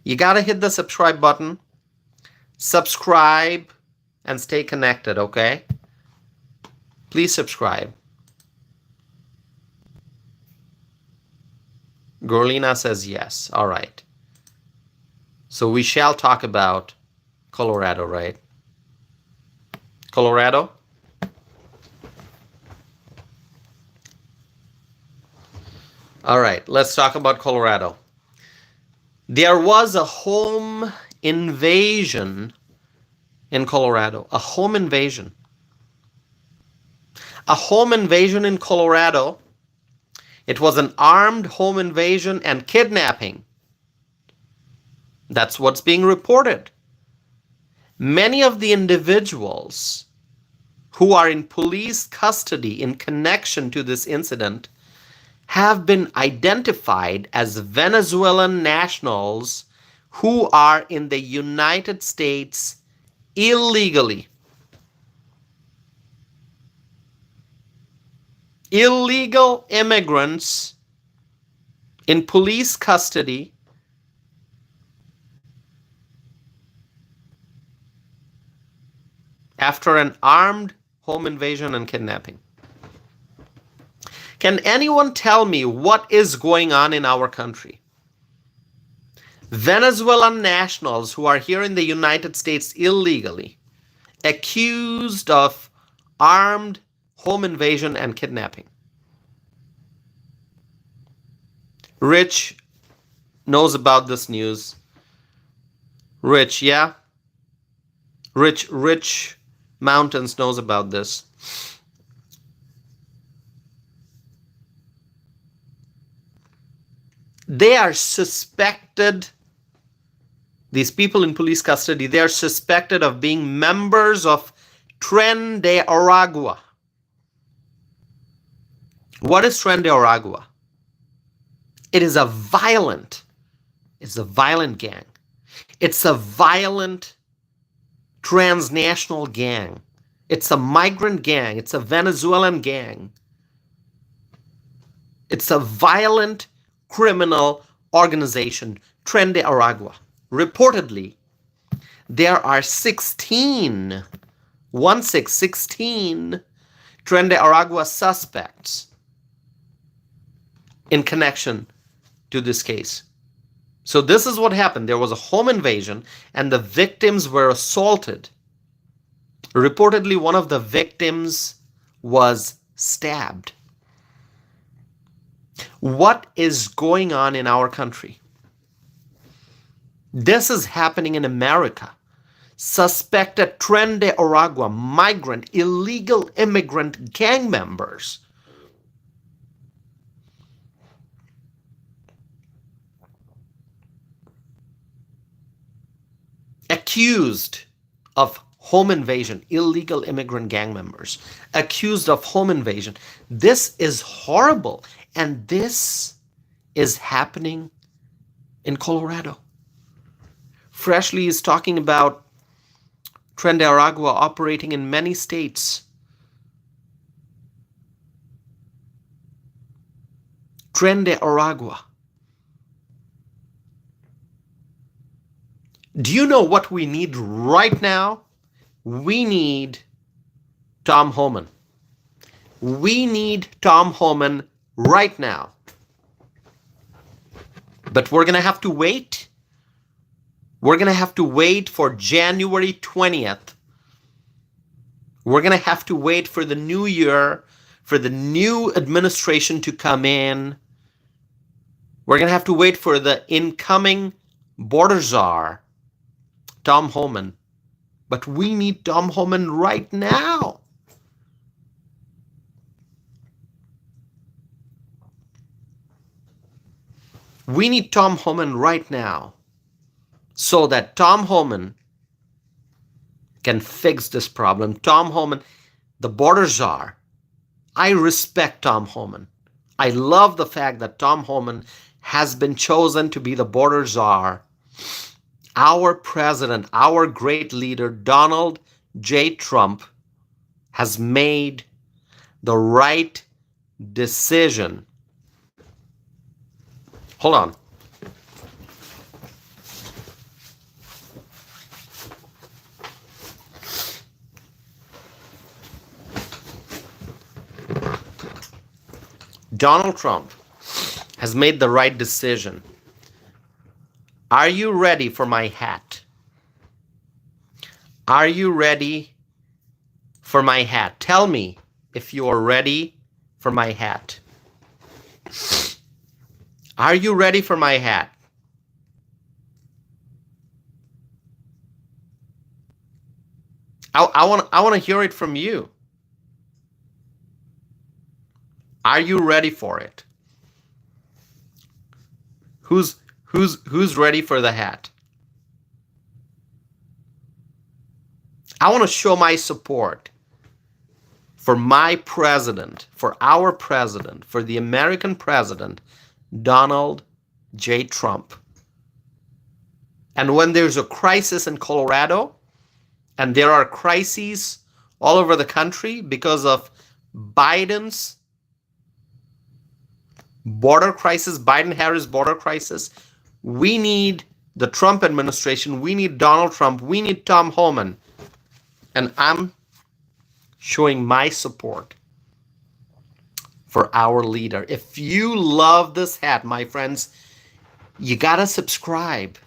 You got to hit the subscribe button, subscribe, and stay connected, okay? Please subscribe. Gorlina says yes. All right. So we shall talk about Colorado, right? Colorado? All right, let's talk about Colorado. There was a home invasion in Colorado, a home invasion. A home invasion in Colorado. It was an armed home invasion and kidnapping. That's what's being reported. Many of the individuals who are in police custody in connection to this incident have been identified as Venezuelan nationals who are in the United States illegally. Illegal immigrants in police custody after an armed home invasion and kidnapping. Can anyone tell me what is going on in our country? Venezuelan nationals who are here in the United States illegally, accused of armed home invasion and kidnapping. Rich knows about this news. Rich, yeah? Rich Mountains knows about this. They are suspected, these people in police custody, they are suspected of being members of Tren de Aragua. What is Tren de Aragua? It is a violent gang. It's a violent transnational gang. It's a migrant gang. It's a Venezuelan gang. It's a violent criminal organization, Tren de Aragua. Reportedly, there are 16 Tren de Aragua suspects in connection to this case. So this is what happened. There was a home invasion and the victims were assaulted. Reportedly, one of the victims was stabbed. What is going on in our country? This is happening in America. Suspected Tren de Aragua migrant, illegal immigrant gang members accused of home invasion, illegal immigrant gang members accused of home invasion. This is horrible. And this is happening in Colorado. Freshly is talking about Tren de Aragua operating in many states. Tren de Aragua. Do you know what we need right now? We need Tom Homan. We need Tom Homan right now. But we're going to have to wait. We're going to have to wait for January 20th. We're going to have to wait for the new year, for the new administration to come in. We're going to have to wait for the incoming border czar, Tom Homan. But we need Tom Homan right now. We need Tom Homan right now so that Tom Homan can fix this problem. Tom Homan, the border czar, I respect Tom Homan. I love the fact that Tom Homan has been chosen to be the border czar. Our president, our great leader, Donald J. Trump, has made the right decision. Hold on. Donald Trump has made the right decision. Are you ready for my hat? Are you ready for my hat? Tell me if you are ready for my hat. Are you ready for my hat? I want to hear it from you. Are you ready for it? Who's ready for the hat? I want to show my support for my president, for our president, for the American president, Donald J. Trump. And when there's a crisis in Colorado, and there are crises all over the country because of Biden's border crisis, Biden-Harris border crisis, we need the Trump administration, we need Donald Trump, we need Tom Homan. And I'm showing my support for our leader. If you love this hat, my friends, you gotta subscribe.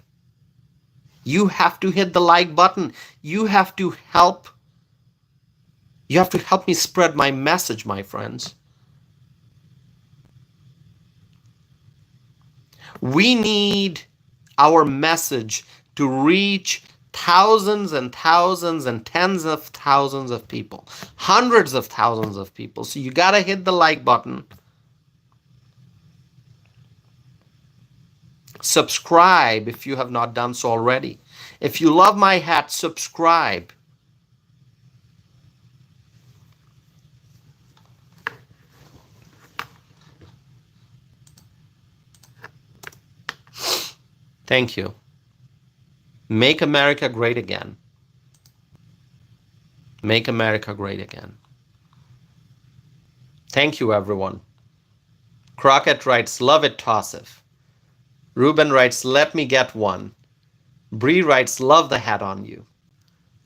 You have to hit the like button. You have to help me spread my message, my friends. We need our message to reach thousands and thousands and tens of thousands of people, hundreds of thousands of people. So you got to hit the like button. Subscribe if you have not done so already. If you love my hat, subscribe. Thank you. Make America great again. Make America great again. Thank you, everyone. Crockett writes, love it, Tassif. Ruben writes, let me get one. Bree writes, love the hat on you.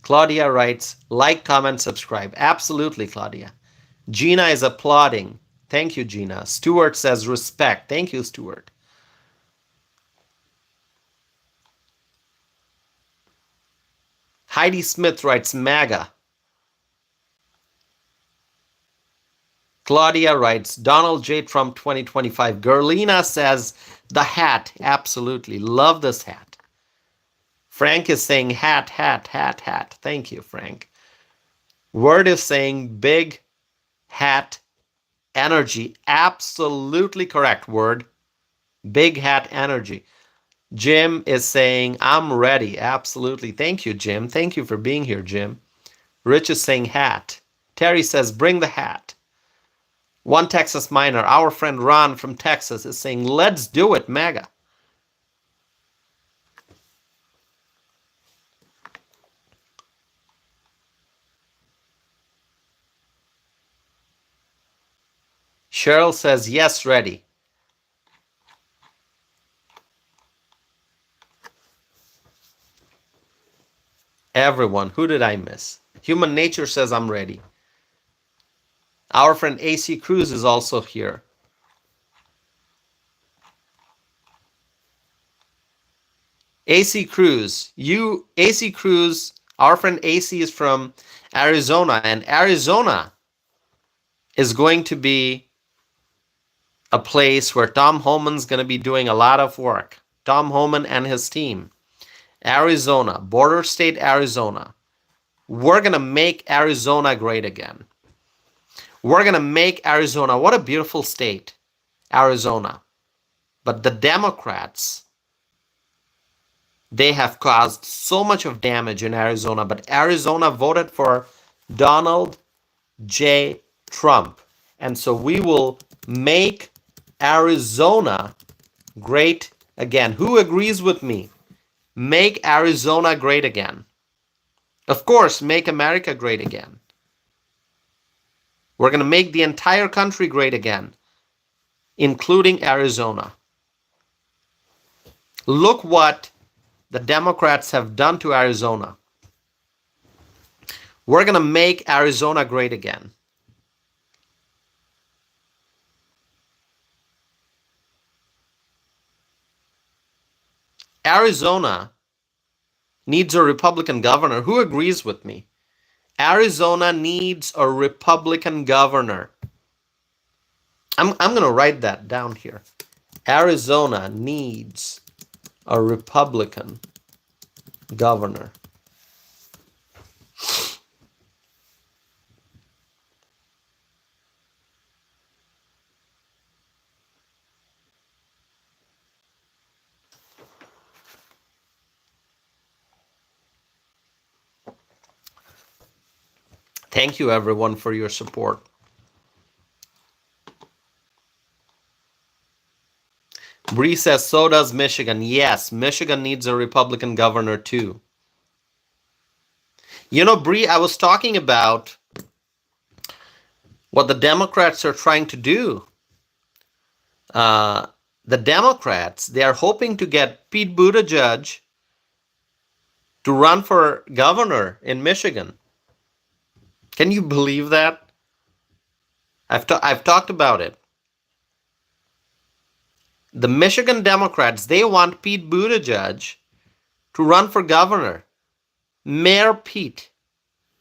Claudia writes, like, comment, subscribe. Absolutely, Claudia. Gina is applauding. Thank you, Gina. Stuart says, respect. Thank you, Stuart. Heidi Smith writes, MAGA. Claudia writes, Donald J. Trump 2025. Gerlina says, the hat. Absolutely. Love this hat. Frank is saying hat, hat, hat, hat. Thank you, Frank. Word is saying big hat energy. Absolutely correct, Word. Big hat energy. Jim is saying, I'm ready. Absolutely. Thank you, Jim. Thank you for being here, Jim. Rich is saying hat. Terry says, bring the hat. One Texas Miner, our friend Ron from Texas, is saying, let's do it, MAGA. Cheryl says, yes, ready. Everyone, who did I miss? Human Nature says, I'm ready. Our friend AC Cruz is also here. AC Cruz, our friend AC is from Arizona, and Arizona is going to be a place where Tom Homan's going to be doing a lot of work. Tom Homan and his team. Arizona, border state Arizona. We're going to make Arizona great again. We're going to make Arizona, what a beautiful state, Arizona. But the Democrats, they have caused so much of damage in Arizona, but Arizona voted for Donald J. Trump. And so we will make Arizona great again. Who agrees with me? Make Arizona great again. Of course, make America great again. We're going to make the entire country great again, including Arizona. Look what the Democrats have done to Arizona. We're going to make Arizona great again. Arizona needs a Republican governor. Who agrees with me? Arizona needs a Republican governor. I'm going to write that down here. Arizona needs a Republican governor. Thank you, everyone, for your support. Bree says, so does Michigan. Yes, Michigan needs a Republican governor, too. You know, Bree, I was talking about what the Democrats are trying to do. The Democrats, they are hoping to get Pete Buttigieg to run for governor in Michigan. Can you believe that? I've talked about it. The Michigan Democrats, they want Pete Buttigieg to run for governor. Mayor Pete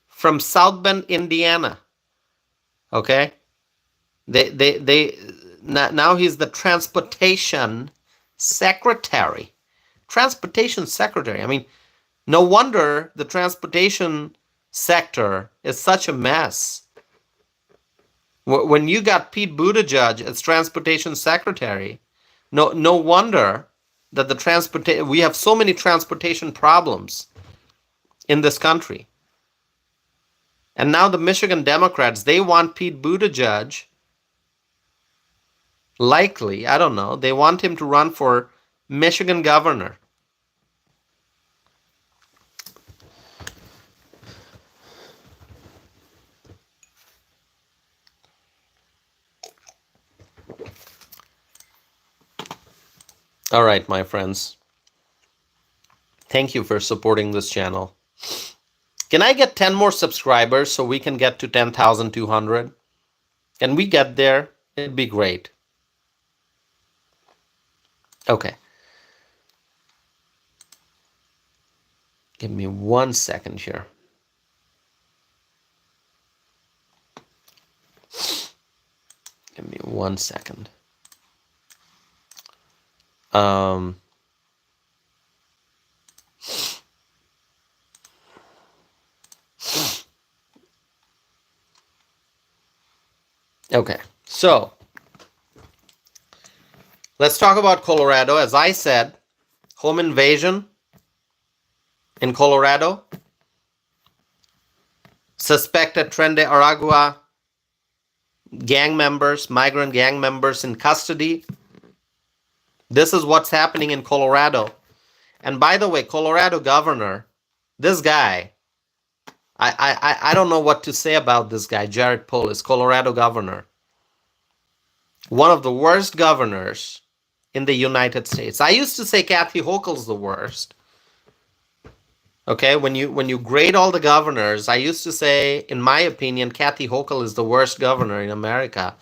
from South Bend, Indiana. Okay? Now he's the transportation secretary. Transportation secretary. I mean, no wonder the transportation sector is such a mess. When you got Pete Buttigieg as transportation secretary, no wonder that we have so many transportation problems in this country. And now the Michigan Democrats, they want Pete Buttigieg, likely, I don't know, they want him to run for Michigan governor. All right, my friends. Thank you for supporting this channel. Can I get 10 more subscribers so we can get to 10,200? Can we get there? It'd be great. Okay. Give me 1 second here. Give me 1 second. Okay, so let's talk about Colorado. As I said, home invasion in Colorado. Suspected Tren de Aragua gang members, migrant gang members in custody. This is what's happening in Colorado. And by the way, Colorado governor, this guy, I don't know what to say about this guy, Jared Polis, Colorado governor. One of the worst governors in the United States. I used to say Kathy Hochul's the worst. Okay, when you grade all the governors, I used to say, in my opinion, Kathy Hochul is the worst governor in America.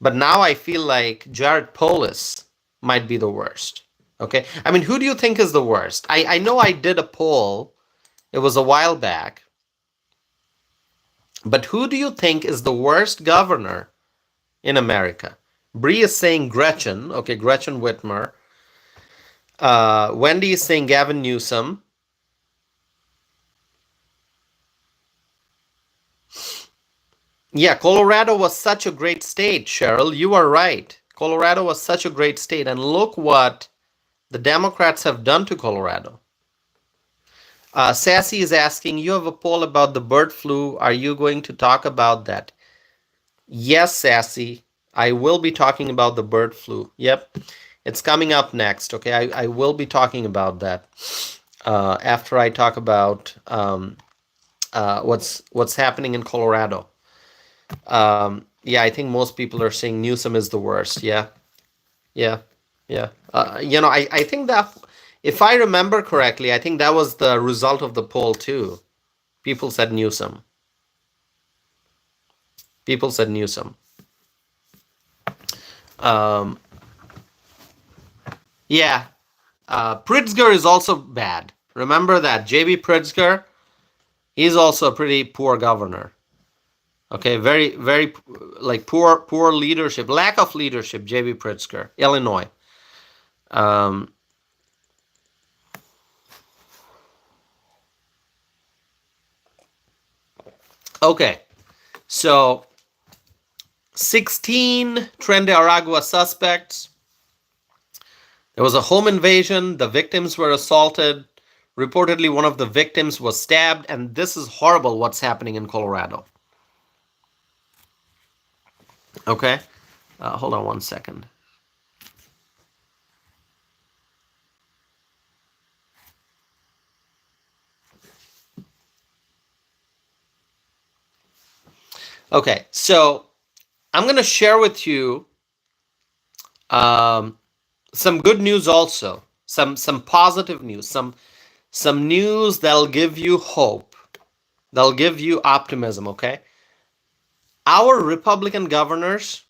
But now I feel like Jared Polis might be the worst. Okay, I mean, who do you think is the worst? I know I did a poll. It was a while back. But who do you think is the worst governor in America? Bree is saying Gretchen. Okay, Gretchen Whitmer. Wendy is saying Gavin Newsom. Yeah, Colorado was such a great state, Cheryl. You are right. Colorado was such a great state. And look what the Democrats have done to Colorado. Sassy is asking, you have a poll about the bird flu. Are you going to talk about that? Yes, Sassy. I will be talking about the bird flu. Yep. It's coming up next. Okay. I will be talking about that after I talk about what's happening in Colorado. Yeah, I think most people are saying Newsom is the worst. Yeah. Yeah. Yeah. I think that if I remember correctly, I think that was the result of the poll too. People said Newsom. People said Newsom. Um, yeah. Pritzker is also bad. Remember that. J.B. Pritzker, he's also a pretty poor governor. Okay, very, very like poor leadership, lack of leadership. J.B. Pritzker, Illinois. Um, okay, so 16 Tren de Aragua suspects. There was a home invasion. The victims were assaulted. Reportedly, one of the victims was stabbed, and this is horrible what's happening in Colorado. Okay, hold on one second. Okay, so I'm going to share with you some good news also, some positive news, some news that'll give you hope, that'll give you optimism. Okay, our Republican governors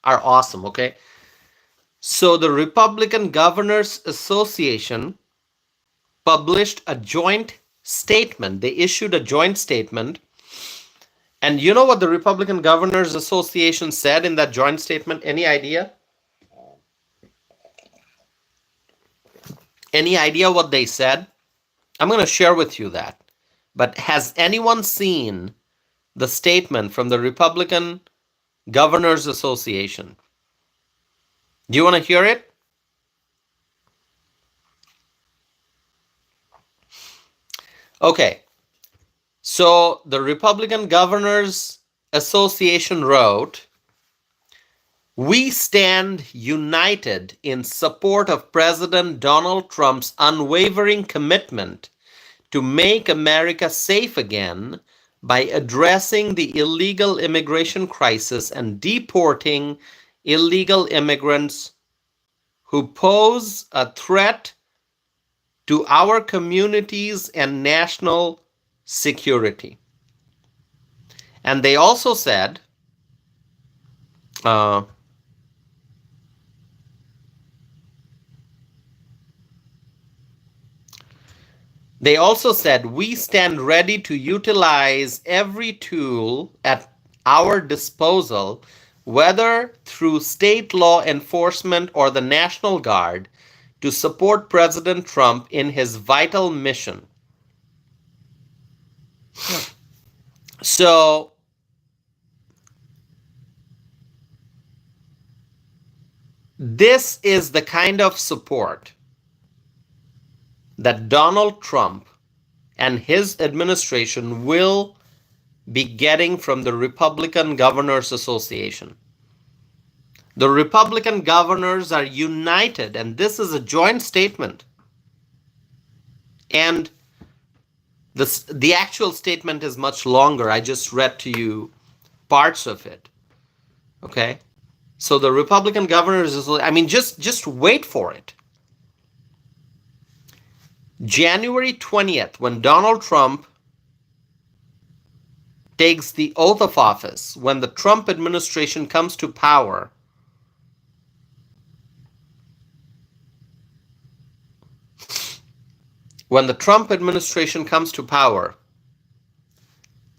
are awesome. Okay, so the Republican Governors Association published a joint statement. They issued a joint statement. And you know what the Republican Governors Association said in that joint statement? Any idea? Any idea what they said? I'm going to share with you that. But has anyone seen the statement from the Republican Governors Association? Do you want to hear it? Okay. So the Republican Governors Association wrote, "We stand united in support of President Donald Trump's unwavering commitment to make America safe again by addressing the illegal immigration crisis and deporting illegal immigrants who pose a threat to our communities and national security." And they also said, we stand ready to utilize every tool at our disposal, whether through state law enforcement or the National Guard, to support President Trump in his vital mission. So, this is the kind of support that Donald Trump and his administration will be getting from the Republican Governors Association. The Republican governors are united, and this is a joint statement. And the actual statement is much longer. I just read to you parts of it. Okay? So the Republican governors, just wait for it. January 20th, when Donald Trump takes the oath of office, when the Trump administration comes to power,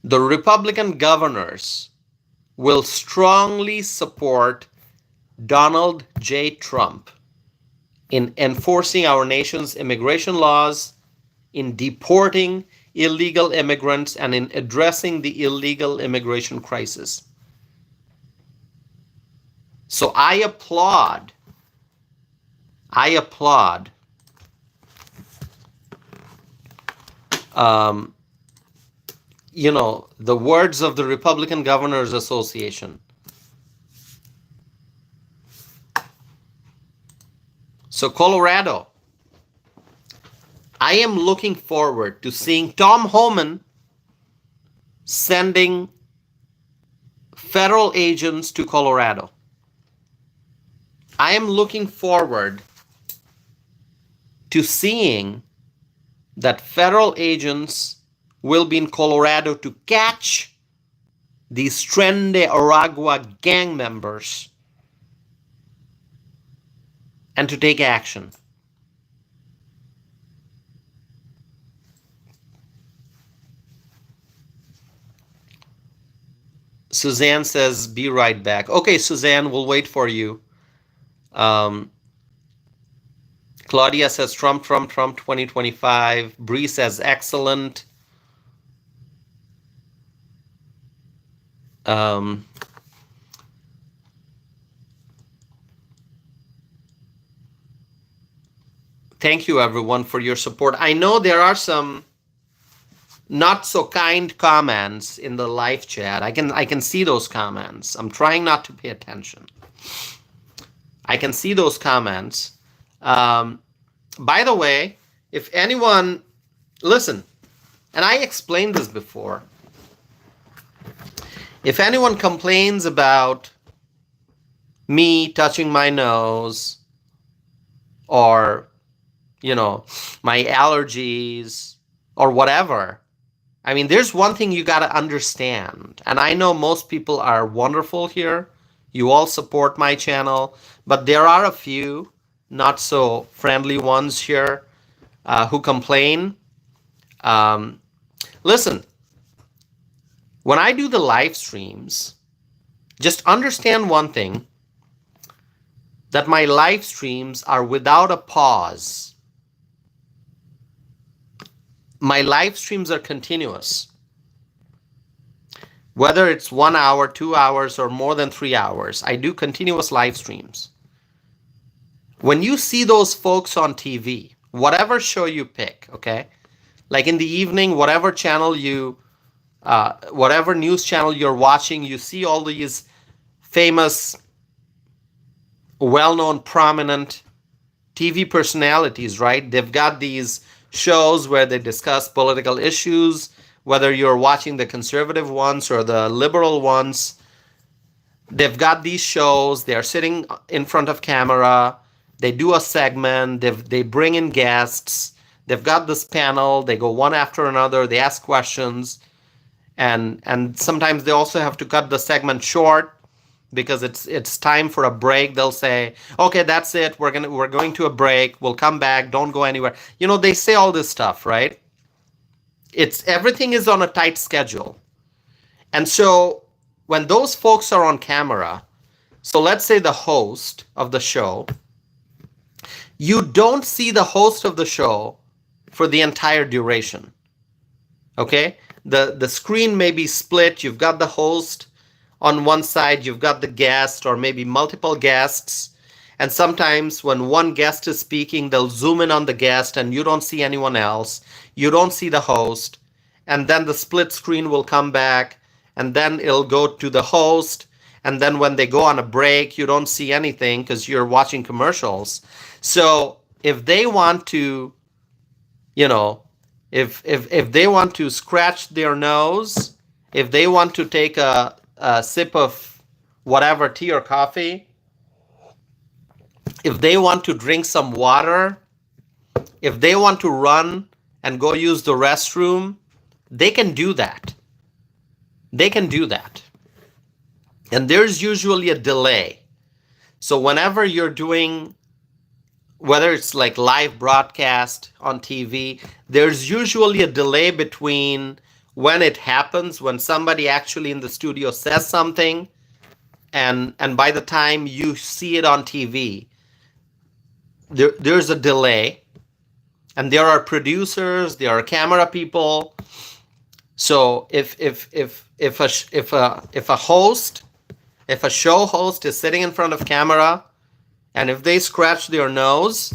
the Republican governors will strongly support Donald J. Trump in enforcing our nation's immigration laws, in deporting illegal immigrants, and in addressing the illegal immigration crisis. So I applaud the words of the Republican Governors Association. So Colorado, I am looking forward to seeing Tom Homan sending federal agents to Colorado. I am looking forward to seeing that federal agents will be in Colorado to catch these Tren de Aragua gang members and to take action. Suzanne says, be right back. Okay, Suzanne, we'll wait for you. Claudia says, Trump 2025. Bree says, excellent. Thank you, everyone, for your support. I know there are some not so kind comments in the live chat. I can see those comments. I'm trying not to pay attention. I can see those comments. By the way, if anyone, listen, and I explained this before. If anyone complains about me touching my nose or, my allergies or whatever, I mean, there's one thing you got to understand. And I know most people are wonderful here. You all support my channel, but there are a few not so friendly ones here who complain. Listen, when I do the live streams, just understand one thing, that my live streams are without a pause. My live streams are continuous. Whether it's 1 hour, 2 hours, or more than 3 hours, I do continuous live streams. When you see those folks on TV, whatever show you pick, okay? Like in the evening, whatever channel whatever news channel you're watching, you see all these famous, well-known, prominent TV personalities, right? They've got these shows where they discuss political issues, whether you're watching the conservative ones or the liberal ones. They've got these shows. They're sitting in front of camera. They do a segment. They bring in guests. They've got this panel. They go one after another. They ask questions. And sometimes they also have to cut the segment short because it's time for a break. They'll say, okay, that's it. We're going to a break. We'll come back. Don't go anywhere. They say all this stuff, right? Everything is on a tight schedule. And so when those folks are on camera, so let's say the host of the show, you don't see the host of the show for the entire duration. Okay? The screen may be split. You've got the host on one side, you've got the guest or maybe multiple guests. And sometimes when one guest is speaking, they'll zoom in on the guest and you don't see anyone else. You don't see the host. And then the split screen will come back and then it'll go to the host. And then when they go on a break, you don't see anything because you're watching commercials. So if they want to, if they want to scratch their nose, if they want to take a sip of whatever, tea or coffee, if they want to drink some water, if they want to run and go use the restroom, they can do that. They can do that. And there's usually a delay. So whenever you're doing, whether it's like live broadcast on TV, there's usually a delay between when it happens, when somebody actually in the studio says something, and by the time you see it on TV, there's a delay. And there are producers, there are camera people. So if a show host is sitting in front of camera, and if they scratch their nose,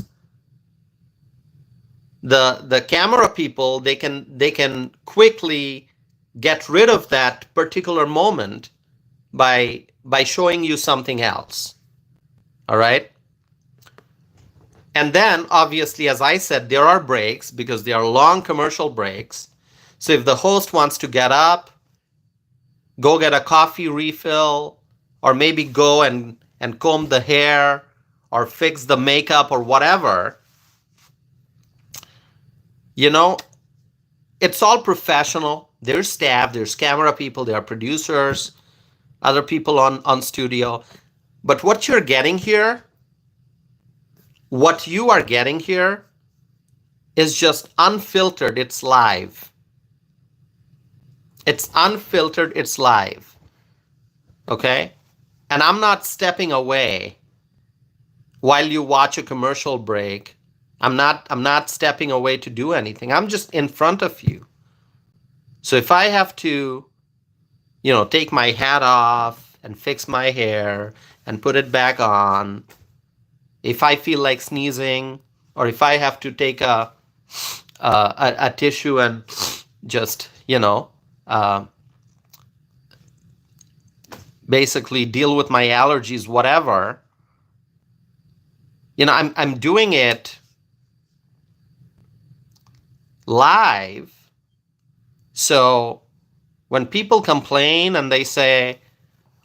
the camera people, they can quickly get rid of that particular moment by showing you something else. All right? And then, obviously, as I said, there are breaks because they are long commercial breaks. So if the host wants to get up, go get a coffee refill, or maybe go and comb the hair or fix the makeup or whatever, you know, it's all professional. There's staff, there's camera people, there are producers, other people on studio. But what you're getting here, what you are getting here is just unfiltered. It's live. It's unfiltered. It's live. Okay? And I'm not stepping away while you watch a commercial break. I'm not stepping away to do anything. I'm just in front of you. So if I have to, take my hat off and fix my hair and put it back on, if I feel like sneezing, or if I have to take a tissue and just, basically deal with my allergies, whatever, I'm doing it live. So when people complain and they say,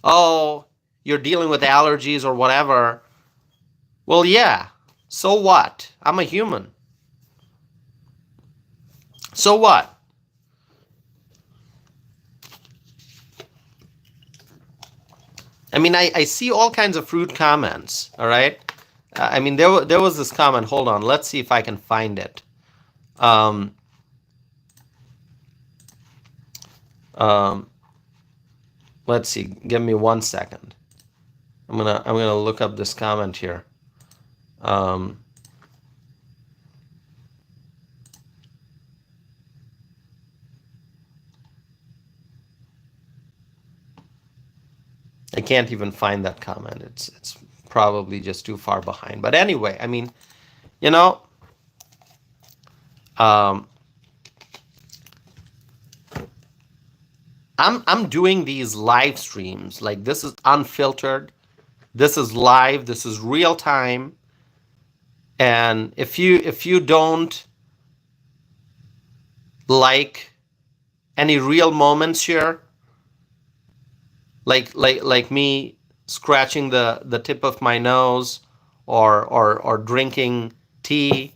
oh, you're dealing with allergies or whatever, well, yeah, so what? I'm a human. So what? I mean, I see all kinds of rude comments, all right? I mean, there was this comment. Hold on. Let's see if I can find it. Let's see. Give me 1 second. I'm gonna look up this comment here. I can't even find that comment. It's probably just too far behind. But anyway, I mean, I'm doing these live streams. Like, this is unfiltered. This is live. This is real time. And if you don't like any real moments here, like me scratching the tip of my nose, or drinking tea,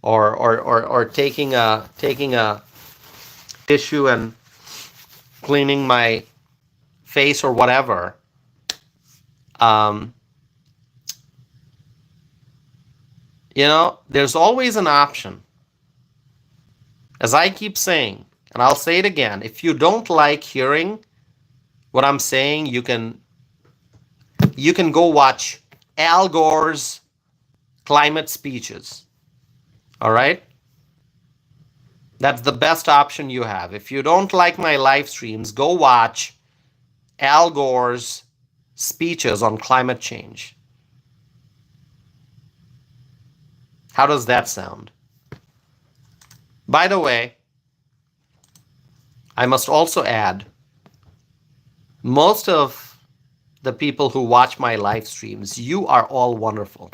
or taking a tissue and cleaning my face or whatever, there's always an option. As I keep saying, and I'll say it again, if you don't like hearing what I'm saying, you can go watch Al Gore's climate speeches. All right? That's the best option you have. If you don't like my live streams, go watch Al Gore's speeches on climate change. How does that sound? By the way, I must also add, most of the people who watch my live streams, you are all wonderful.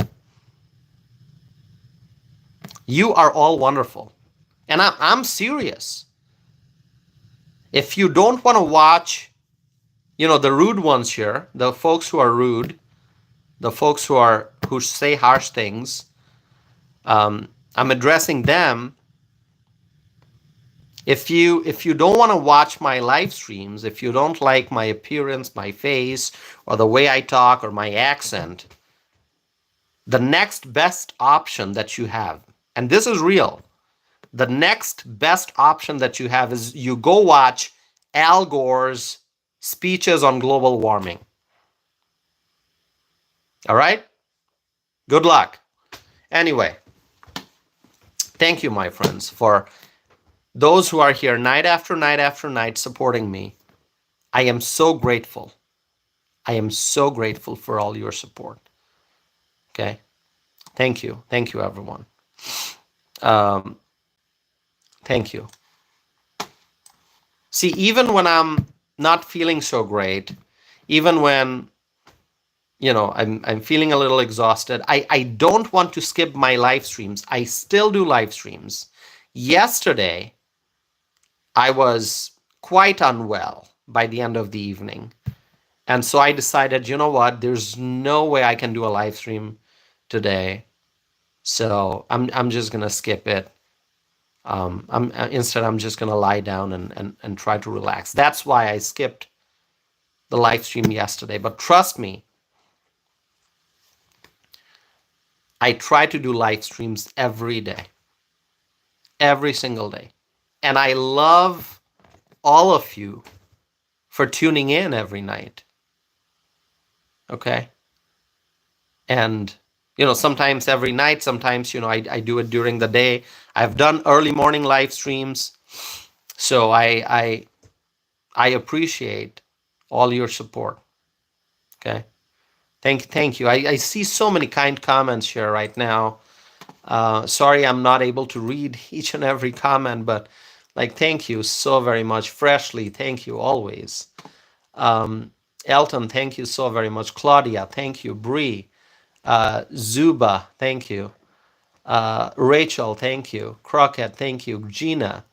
You are all wonderful. And I'm serious. If you don't want to watch, the rude ones here, the folks who are rude, the folks who say harsh things, I'm addressing them. If you don't want to watch my live streams, if you don't like my appearance, my face, or the way I talk, or my accent, the next best option that you have, and this is real, the next best option that you have is you go watch Al Gore's speeches on global warming. All right? Good luck. Anyway, thank you, my friends, for those who are here night after night after night supporting me. I am so grateful. I am so grateful for all your support. Okay? Thank you. Thank you, everyone. Thank you. See, even when I'm not feeling so great, even when I'm feeling a little exhausted, I don't want to skip my live streams. I still do live streams. Yesterday, I was quite unwell by the end of the evening. And so I decided, you know what? There's no way I can do a live stream today. So I'm just gonna skip it. I'm just gonna lie down and try to relax. That's why I skipped the live stream yesterday. But trust me, I try to do live streams every day, every single day. And I love all of you for tuning in every night. Okay. And, sometimes every night, sometimes, I do it during the day. I've done early morning live streams. So I appreciate all your support. Okay. Thank you. I see so many kind comments here right now. Sorry, I'm not able to read each and every comment, but thank you so very much. Freshly, thank you always. Elton, thank you so very much. Claudia, thank you. Bree, Zuba, thank you. Rachel, thank you. Crockett, thank you. Gina,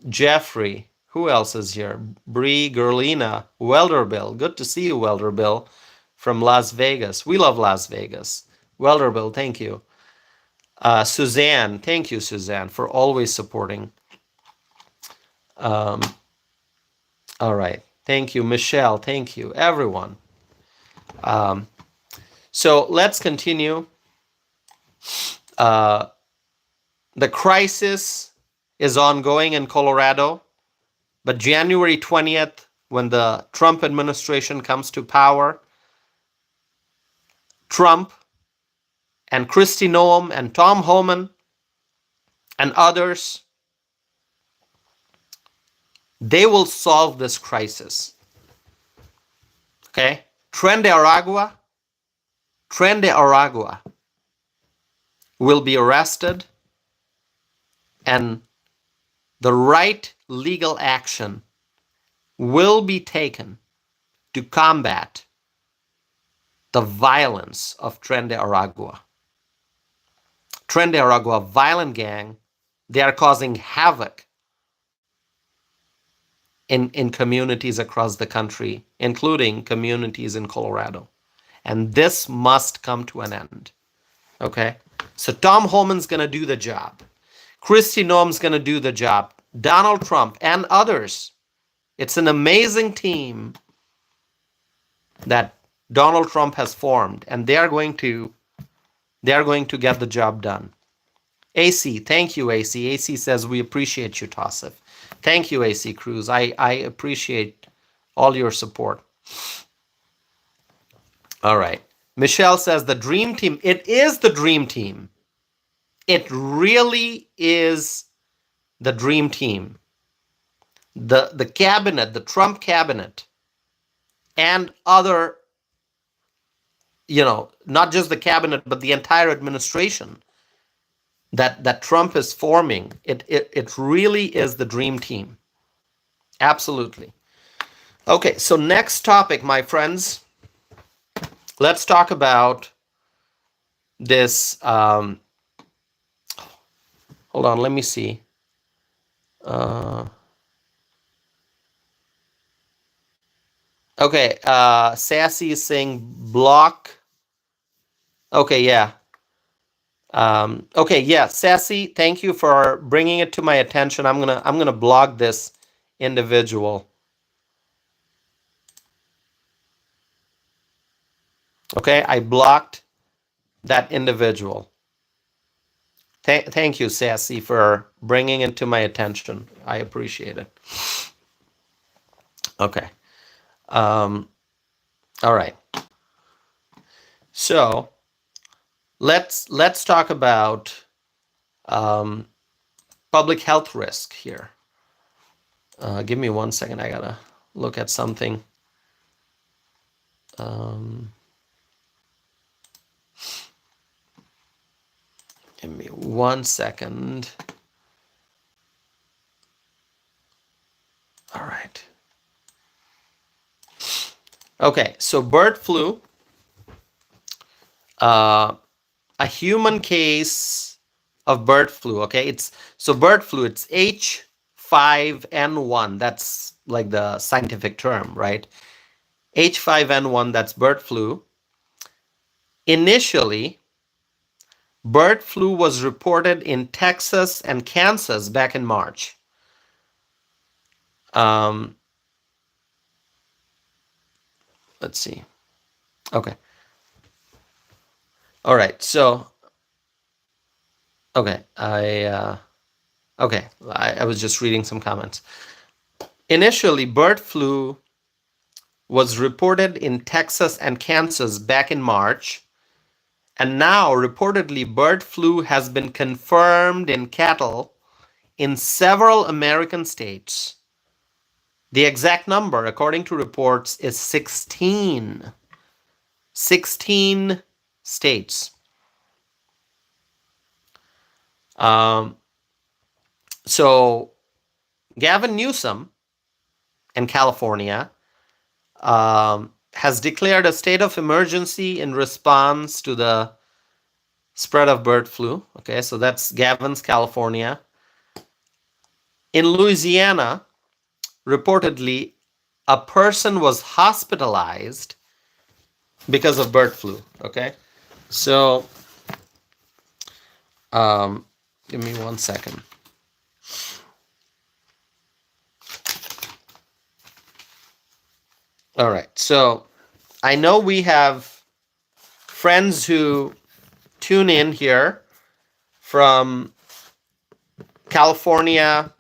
Jeffrey, who else is here? Bree, Gerlina, Welderbill. Good to see you, Welderbill, from Las Vegas. We love Las Vegas. Welderbill, thank you. Suzanne, thank you, Suzanne, for always supporting. All right. Thank you, Michelle. Thank you, everyone. So let's continue. The crisis is ongoing in Colorado, but January 20th, when the Trump administration comes to power, Trump and Kristi Noem and Tom Homan and others, they will solve this crisis. Okay? Tren de Aragua will be arrested, and the right legal action will be taken to combat the violence of Tren de Aragua. Tren de Aragua violent gang, they are causing havoc in communities across the country, including communities in Colorado. And this must come to an end. Okay? So Tom Homan's going to do the job. Kristi Noem's going to do the job. Donald Trump and others. It's an amazing team that Donald Trump has formed, and they are going to get the job done. AC, thank you, AC. AC says, we appreciate you, Tassif. Thank you, AC Cruz. I appreciate all your support. All right. Michelle says, the dream team. It is the dream team. It really is the dream team. The cabinet, the Trump cabinet, and other, not just the cabinet, but the entire administration that Trump is forming, it really is the dream team. Absolutely. Okay, so next topic, my friends. Let's talk about this. Hold on, let me see. Okay, Sassy is saying block. Okay, yeah. Okay, yeah, Sassy, thank you for bringing it to my attention. I'm gonna block this individual. Okay, I blocked that individual. Thank you, Sassy, for bringing it to my attention. I appreciate it. Okay. All right. So let's talk about public health risk here. Give me 1 second. I gotta look at something. Give me 1 second. All right. Okay, so bird flu, a human case of bird flu. Okay, it's so bird flu. It's H5N1. That's like the scientific term, right? H5N1. That's bird flu. Initially, bird flu was reported in Texas and Kansas back in March. Let's see. Okay. All right. So, okay, I was just reading some comments. Initially, bird flu was reported in Texas and Kansas back in March, and now reportedly bird flu has been confirmed in cattle in several American states. The exact number, according to reports, is 16. 16 states. So Gavin Newsom in California has declared a state of emergency in response to the spread of bird flu. Okay, so that's Gavin's California. In Louisiana, reportedly, a person was hospitalized because of bird flu. Okay, so give me 1 second. All right, so I know we have friends who tune in here from California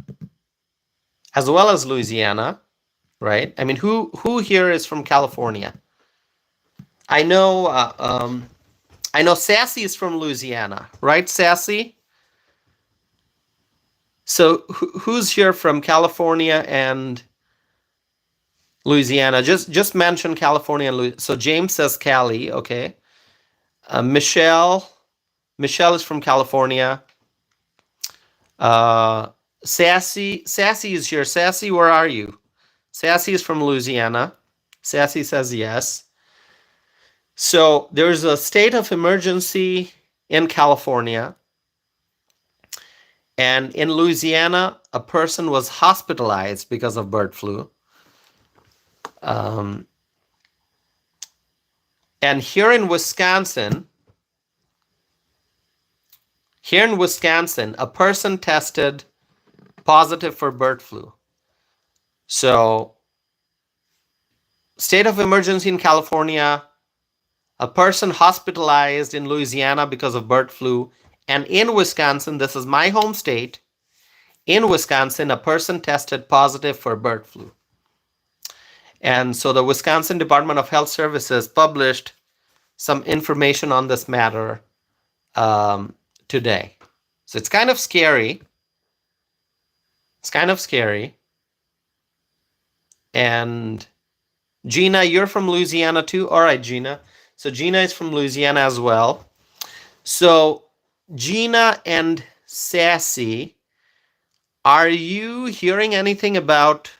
as well as Louisiana, right? I mean, who here is from California? I know Sassy is from Louisiana, right, Sassy? So who's here from California and Louisiana? Just mention California and Louisiana. So James says Cali, okay. Michelle is from California. Sassy is here. Sassy, where are you? Sassy is from Louisiana. Sassy says yes. So there's a state of emergency in California. And in Louisiana, a person was hospitalized because of bird flu. And here in Wisconsin, a person tested positive for bird flu. So, state of emergency in California, a person hospitalized in Louisiana because of bird flu, and in Wisconsin, this is my home state, in Wisconsin, a person tested positive for bird flu. And so the Wisconsin Department of Health Services published some information on this matter today. So it's kind of scary. And Gina, you're from Louisiana too? All right, Gina. So Gina is from Louisiana as well. So Gina and Sassy, are you hearing anything about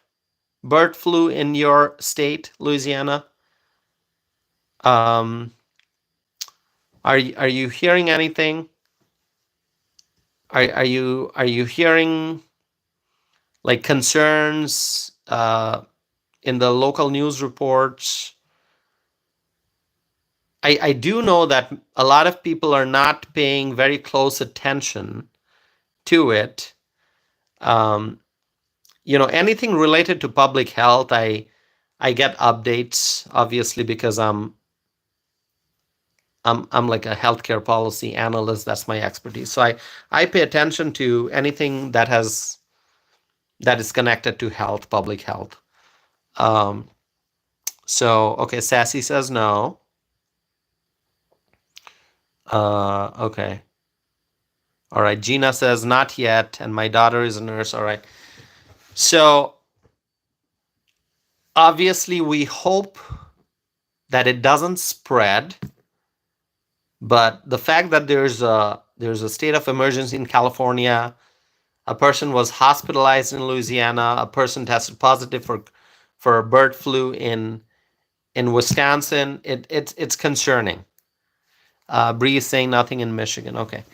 bird flu in your state, Louisiana? Are you hearing anything? Are you hearing like concerns in the local news reports? I do know that a lot of people are not paying very close attention to it. Anything related to public health, I get updates, obviously, because I'm like a healthcare policy analyst. That's my expertise. So I pay attention to anything that is connected to health, public health. So okay, Sassy says no. Okay. All right. Gina says not yet, and my daughter is a nurse. All right. So obviously we hope that it doesn't spread, but the fact that there's a state of emergency in California, A person was hospitalized in Louisiana. A person tested positive for bird flu in Wisconsin. It's concerning. Bree is saying nothing in Michigan. Okay.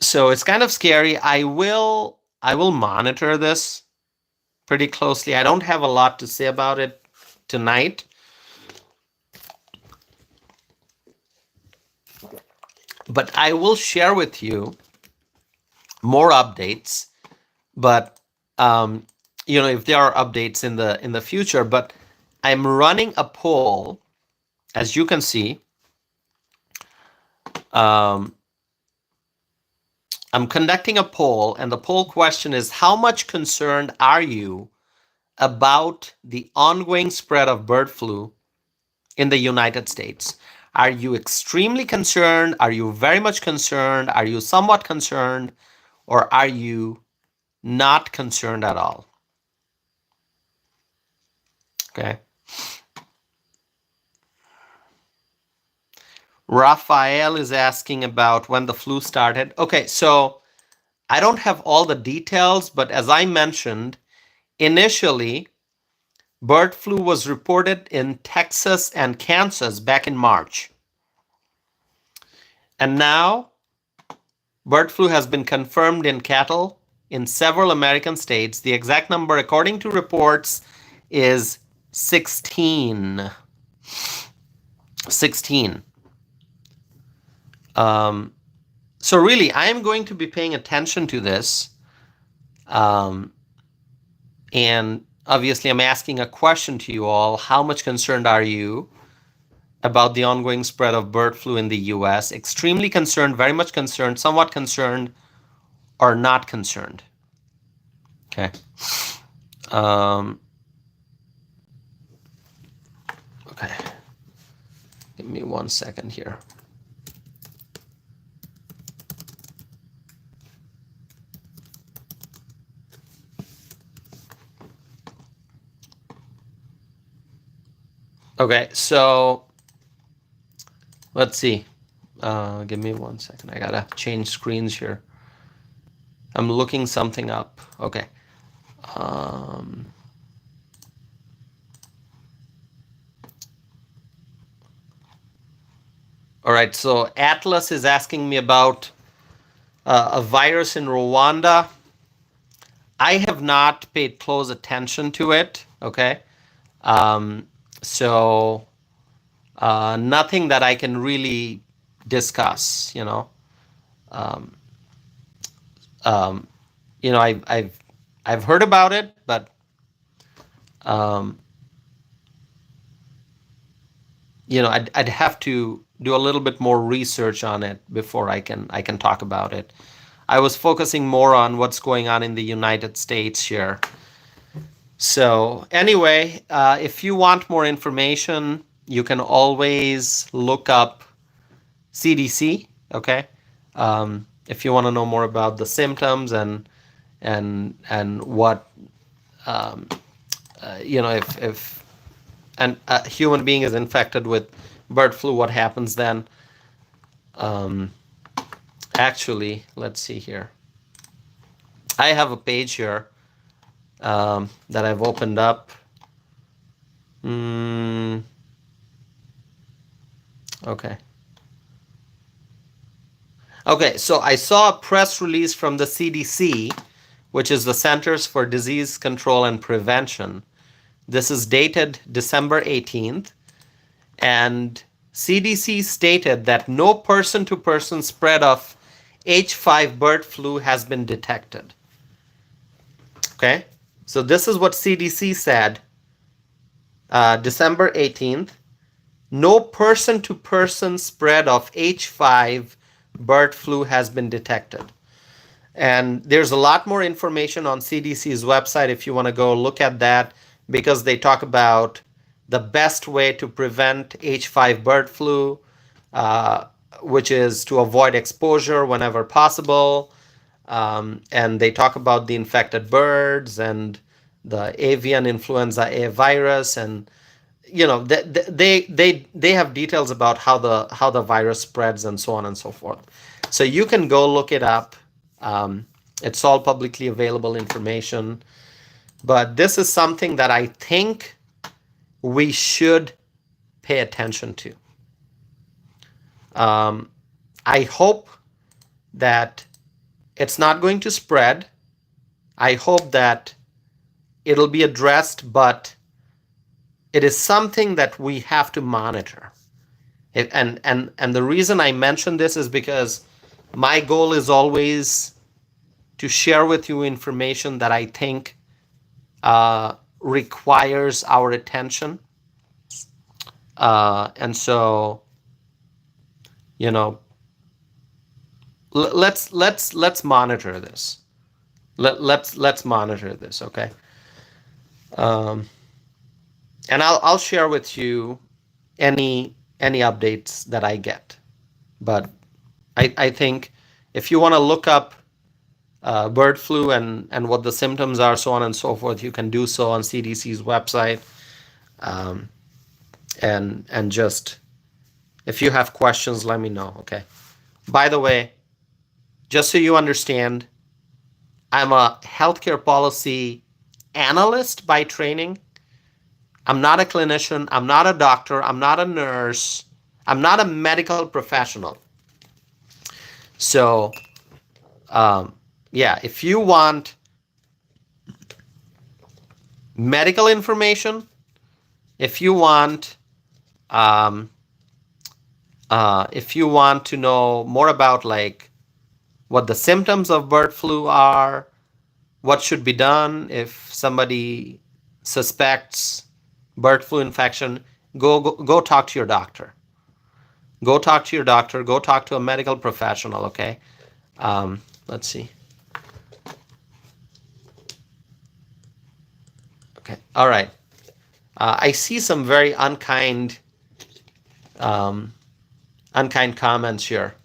So it's kind of scary. I will monitor this pretty closely. I don't have a lot to say about it tonight. But I will share with you more updates. But if there are updates in the future. But I'm running a poll, as you can see. I'm conducting a poll, and the poll question is, how much concerned are you about the ongoing spread of bird flu in the United States? Are you extremely concerned? Are you very much concerned? Are you somewhat concerned? Or are you not concerned at all? Okay. Raphael is asking about when the flu started. Okay, so I don't have all the details, but as I mentioned, initially, bird flu was reported in Texas and Kansas back in March. And now, bird flu has been confirmed in cattle in several American states. The exact number, according to reports, is 16. 16. So really, I am going to be paying attention to this. And obviously, I'm asking a question to you all. How much concerned are you about the ongoing spread of bird flu in the U.S.? Extremely concerned, very much concerned, somewhat concerned, or not concerned? Okay. Okay. Give me 1 second here. Okay, so let's see. Give me 1 second. I gotta change screens here. I'm looking something up. Okay. All right, so Atlas is asking me about a virus in Rwanda. I have not paid close attention to it, okay? So nothing that I can really discuss, I've heard about it, but I'd have to do a little bit more research on it before I can talk about it. I was focusing more on what's going on in the United States here. So anyway, if you want more information, you can always look up CDC. Okay, if you want to know more about the symptoms and what if a human being is infected with bird flu, what happens then? Actually, let's see here. I have a page here that I've opened up. Okay. Okay, so I saw a press release from the CDC, which is the Centers for Disease Control and Prevention. This is dated December 18th, and CDC stated that no person-to-person spread of H5 bird flu has been detected. Okay, so this is what CDC said December 18th. No person-to-person spread of H5 bird flu has been detected. And there's a lot more information on CDC's website if you want to go look at that, because they talk about the best way to prevent H5 bird flu, which is to avoid exposure whenever possible. And they talk about the infected birds and the avian influenza A virus, and they have details about how the virus spreads and so on and so forth. So you can go look it up. It's all publicly available information. But this is something that I think we should pay attention to. I hope that it's not going to spread. I hope that it'll be addressed, but it is something that we have to monitor. And the reason I mention this is because my goal is always to share with you information that I think requires our attention. And so, you know, let's monitor this. Let's monitor this, okay? And I'll share with you any updates that I get. But I think if you want to look up bird flu and what the symptoms are, so on and so forth, you can do so on CDC's website. And just, if you have questions, let me know, okay? By the way, just so you understand, I'm a healthcare policy analyst by training. I'm not a clinician. I'm not a doctor. I'm not a nurse. I'm not a medical professional. So, yeah, if you want medical information, if you want to know more about like what the symptoms of bird flu are, what should be done if somebody suspects bird flu infection, go talk to your doctor. Go talk to your doctor. Go talk to a medical professional, okay? Let's see. Okay, all right. I see some very unkind comments here.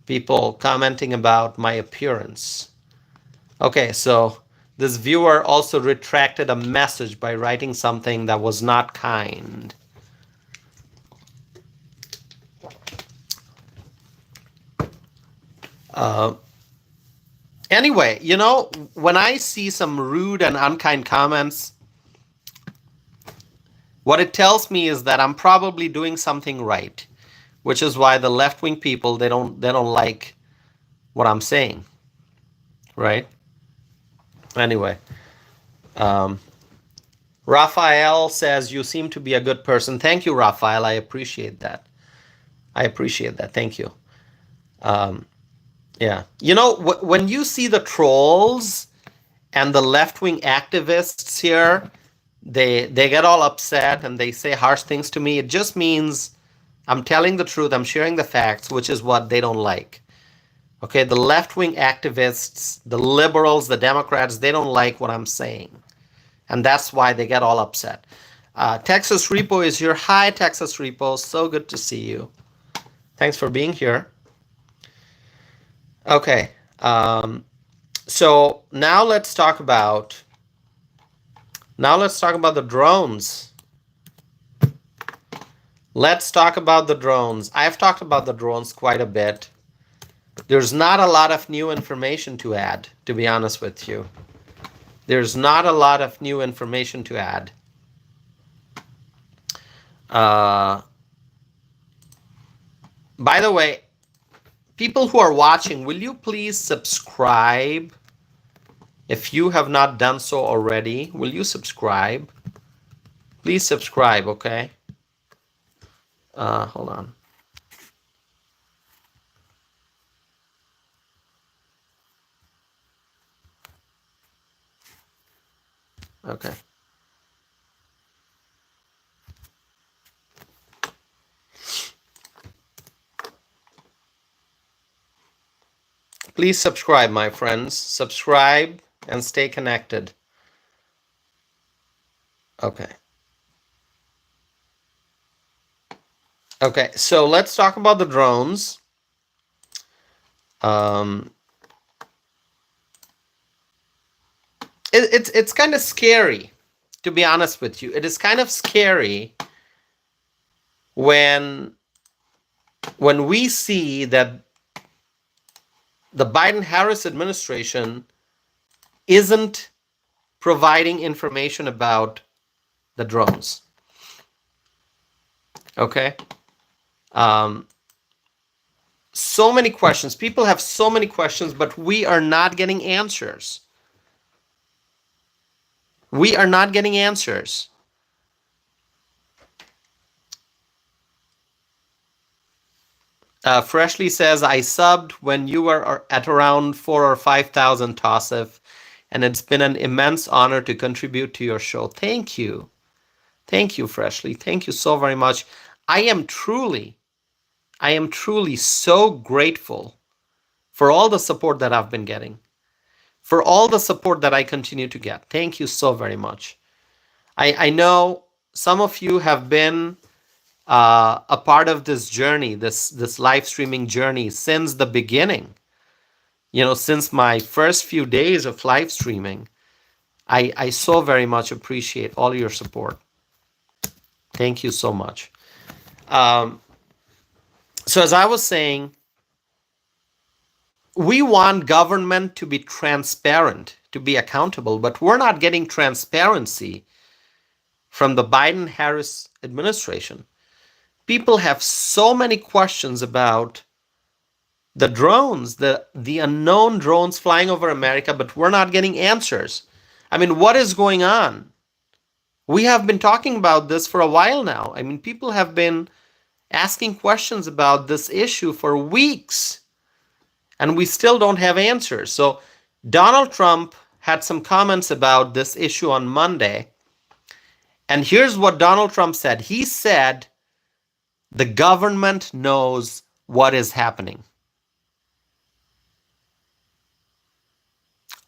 People commenting about my appearance. Okay, so this viewer also retracted a message by writing something that was not kind. Anyway, you know, when I see some rude and unkind comments, what it tells me is that I'm probably doing something right, which is why the left-wing people, they don't like what I'm saying, right? Anyway, Raphael says, you seem to be a good person. Thank you, Raphael. I appreciate that. Thank you. Yeah. You know, when you see the trolls and the left-wing activists here, they get all upset and they say harsh things to me. It just means I'm telling the truth. I'm sharing the facts, which is what they don't like. Okay, the left-wing activists, the liberals, the Democrats, they don't like what I'm saying. And that's why they get all upset. Texas Repo is here. Hi, Texas Repo. So good to see you. Thanks for being here. Okay. So now let's talk about the drones. Let's talk about the drones. I've talked about the drones quite a bit. There's not a lot of new information to add, to be honest with you. There's not a lot of new information to add. By the way, people who are watching, will you please subscribe? If you have not done so already, will you subscribe? Please subscribe, okay? Hold on. Okay. Please subscribe, my friends. Subscribe and stay connected. Okay. Okay, so let's talk about the drones. It's kind of scary, to be honest with you. It is kind of scary when we see that the Biden-Harris administration isn't providing information about the drones. Okay. So many questions. People have so many questions, but we are not getting answers. We are not getting answers. Freshly says, I subbed when you were at around 4,000 or 5,000, Tassif, and it's been an immense honor to contribute to your show. Thank you. Thank you, Freshly. Thank you so very much. I am truly so grateful for all the support that I've been getting, for all the support that I continue to get. Thank you so very much. I know some of you have been a part of this journey, this live streaming journey since the beginning. You know, since my first few days of live streaming, I so very much appreciate all your support. Thank you so much. So as I was saying, we want government to be transparent, to be accountable, but we're not getting transparency from the Biden-Harris administration. People have so many questions about the drones, the unknown drones flying over America, but we're not getting answers. I mean, what is going on? We have been talking about this for a while now. I mean, people have been asking questions about this issue for weeks, and we still don't have answers. So Donald Trump had some comments about this issue on Monday, and here's what Donald Trump said. He said, the government knows what is happening.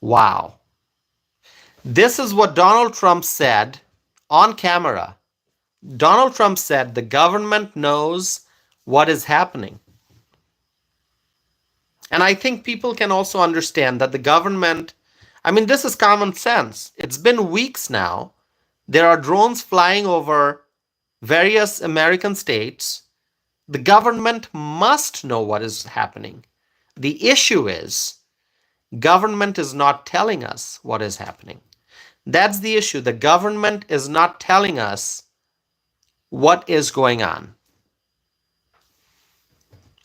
Wow. This is what Donald Trump said on camera. Donald Trump said the government knows what is happening. And I think people can also understand that the government, I mean, this is common sense. It's been weeks now. There are drones flying over various American states. The government must know what is happening. The issue is government is not telling us what is happening. That's the issue. The government is not telling us what is going on.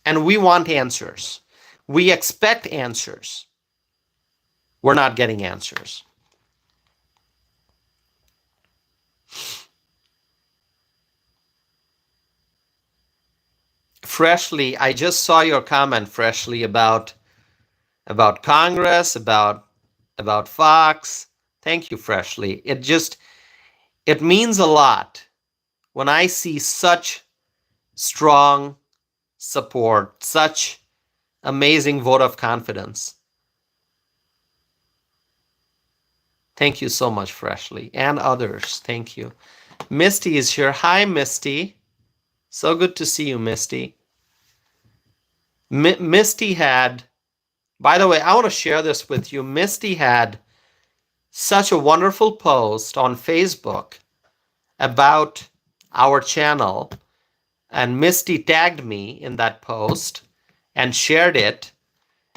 And we want answers. We expect answers. We're not getting answers. Freshly, I just saw your comment, Freshly, about Congress, about Fox. Thank you, Freshly. It means a lot when I see such strong support, such amazing vote of confidence. Thank you so much, Freshly, and others. Thank you. Misty is here. Hi, Misty. So good to see you, Misty. Misty had, by the way, I want to share this with you. Misty had such a wonderful post on Facebook about our channel, and Misty tagged me in that post and shared it,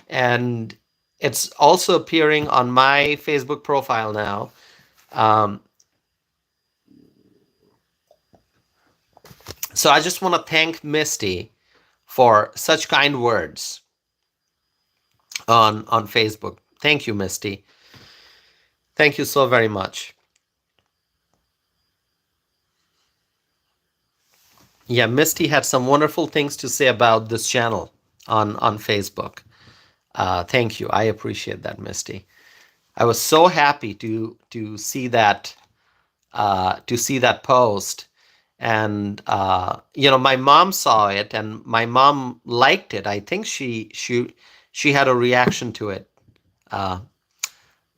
and it's also appearing on my Facebook profile now. So I just want to thank Misty for such kind words on Facebook. Thank you, Misty. Thank you so very much. Yeah, Misty had some wonderful things to say about this channel on Facebook. Thank you. I appreciate that, Misty. I was so happy to see that post. And my mom saw it, and my mom liked it. I think she had a reaction to it.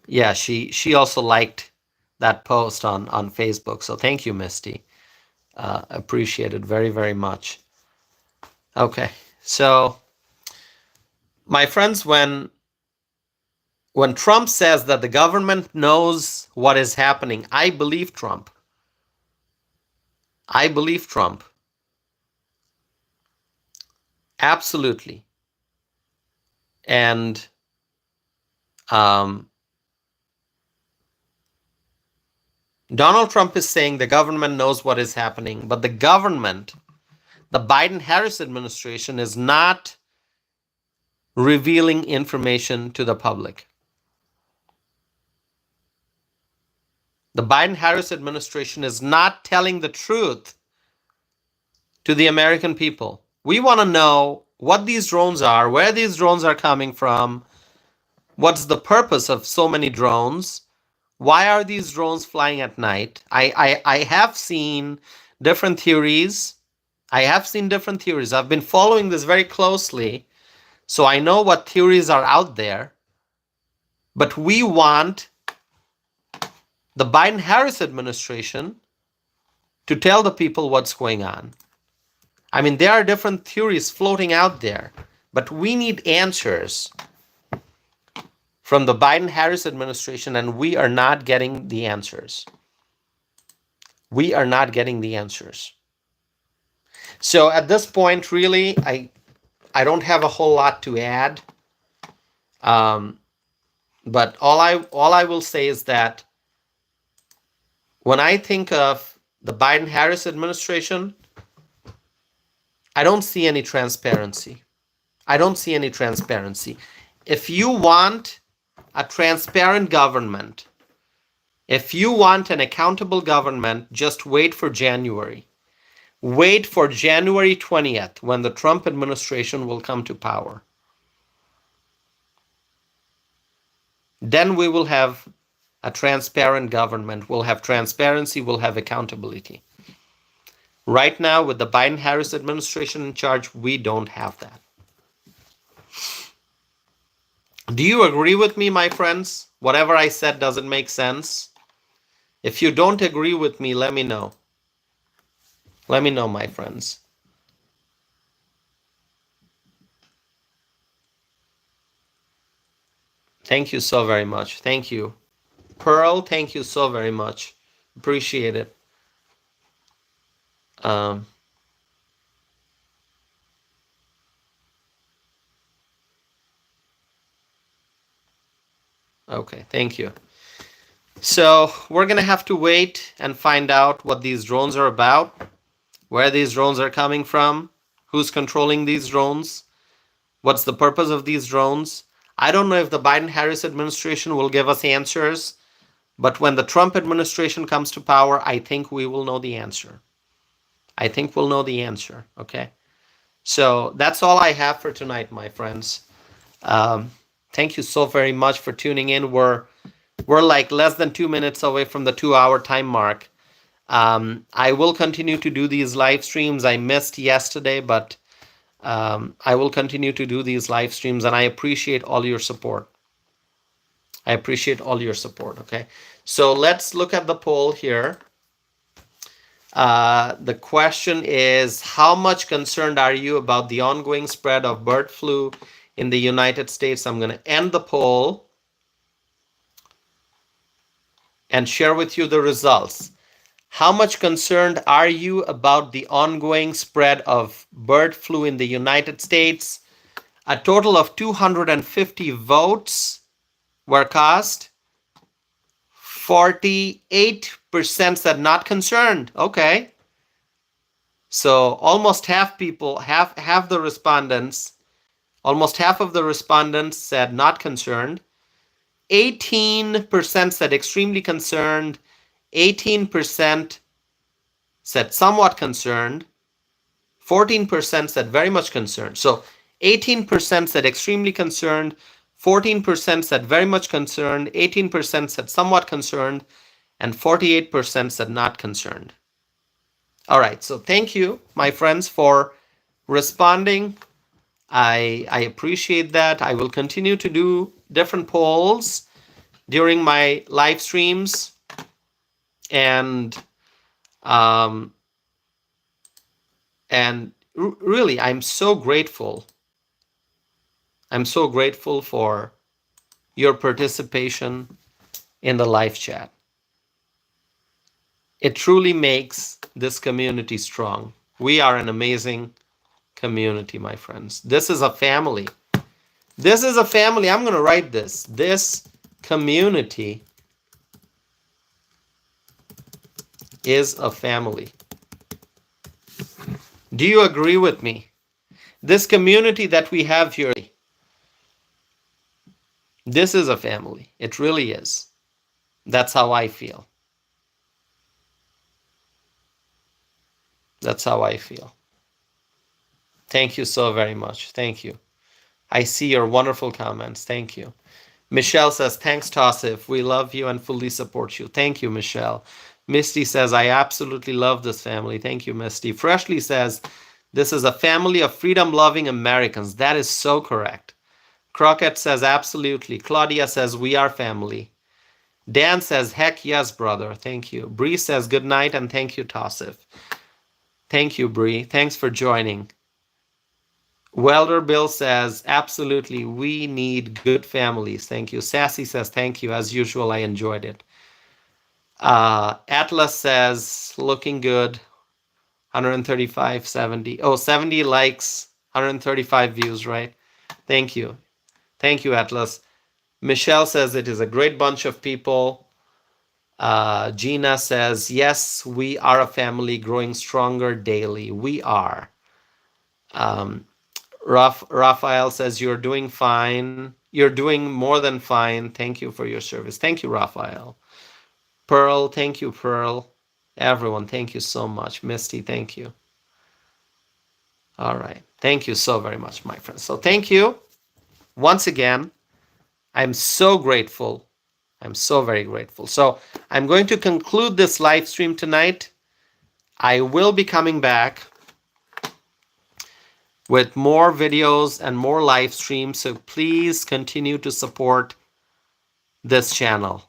Yeah, she also liked that post on Facebook. So thank you, Misty. Appreciate it very, very much. Okay, so my friends, when Trump says that the government knows what is happening, I believe Trump. I believe Trump. Absolutely. And Donald Trump is saying the government knows what is happening, but the government, the Biden-Harris administration, is not revealing information to the public. The Biden-Harris administration is not telling the truth to the American people. We want to know what these drones are, where these drones are coming from, what's the purpose of so many drones, why are these drones flying at night. I have seen different theories. I've been following this very closely, so I know what theories are out there. But we want the Biden-Harris administration to tell the people what's going on. I mean, there are different theories floating out there, but we need answers from the Biden-Harris administration, and we are not getting the answers. We are not getting the answers. So at this point, really, I don't have a whole lot to add. But all I will say is that when I think of the Biden-Harris administration, I don't see any transparency. If you want a transparent government, if you want an accountable government, just wait for January. Wait for January 20th, when the Trump administration will come to power. Then we will have a transparent government. We'll have transparency, we'll have accountability. Right now, with the Biden-Harris administration in charge, we don't have that. Do you agree with me, my friends? Whatever I said doesn't make sense? If you don't agree with me, let me know. Let me know, my friends. Thank you so very much. Thank you. Pearl, thank you so very much. Appreciate it. Okay, thank you. So we're going to have to wait and find out what these drones are about, where these drones are coming from, who's controlling these drones, what's the purpose of these drones. I don't know if the Biden-Harris administration will give us answers, but when the Trump administration comes to power, I think we will know the answer. Okay? So that's all I have for tonight, my friends. Thank you so very much for tuning in. We're like less than 2 minutes away from the 2-hour time mark. I will continue to do these live streams. I missed yesterday, but I will continue to do these live streams, and I appreciate all your support. Okay? So let's look at the poll here. The question is, how much concerned are you about the ongoing spread of bird flu in the United States? I'm going to end the poll and share with you the results. How much concerned are you about the ongoing spread of bird flu in the United States? A total of 250 votes were cast. 48% said not concerned. Okay. So almost half the respondents, almost half of the respondents said not concerned. 18% said extremely concerned. 18% said somewhat concerned. 14% said very much concerned. So 18% said extremely concerned. 14% said very much concerned. 18% said somewhat concerned. And 48% said not concerned. All right. So thank you, my friends, for responding. I appreciate that. I will continue to do different polls during my live streams. And really, I'm so grateful. I'm so grateful for your participation in the live chat. It truly makes this community strong. We are an amazing community, my friends. This is a family. This is a family. I'm going to write this. This community is a family. Do you agree with me? This community that we have here, this is a family. It really is. That's how I feel. That's how I feel. Thank you so very much. Thank you. I see your wonderful comments. Thank you. Michelle says, thanks, Tassif. We love you and fully support you. Thank you, Michelle. Misty says, I absolutely love this family. Thank you, Misty. Freshly says, this is a family of freedom-loving Americans. That is so correct. Crockett says, absolutely. Claudia says, we are family. Dan says, heck yes, brother. Thank you. Bree says, good night and thank you, Tassif. Thank you, Bree. Thanks for joining. Welder Bill says, absolutely, we need good families. Thank you. Sassy says, thank you. As usual, I enjoyed it. Atlas says, looking good. 135, 70. Oh, 70 likes, 135 views, right? Thank you. Thank you, Atlas. Michelle says, it is a great bunch of people. Gina says, yes, we are a family growing stronger daily. We are. Raphael says, you're doing fine. You're doing more than fine. Thank you for your service. Thank you, Raphael. Pearl, thank you, Pearl. Everyone, thank you so much. Misty, thank you. All right. Thank you so very much, my friends. So thank you once again. I'm so grateful. I'm so very grateful. So I'm going to conclude this live stream tonight. I will be coming back with more videos and more live streams. So please continue to support this channel.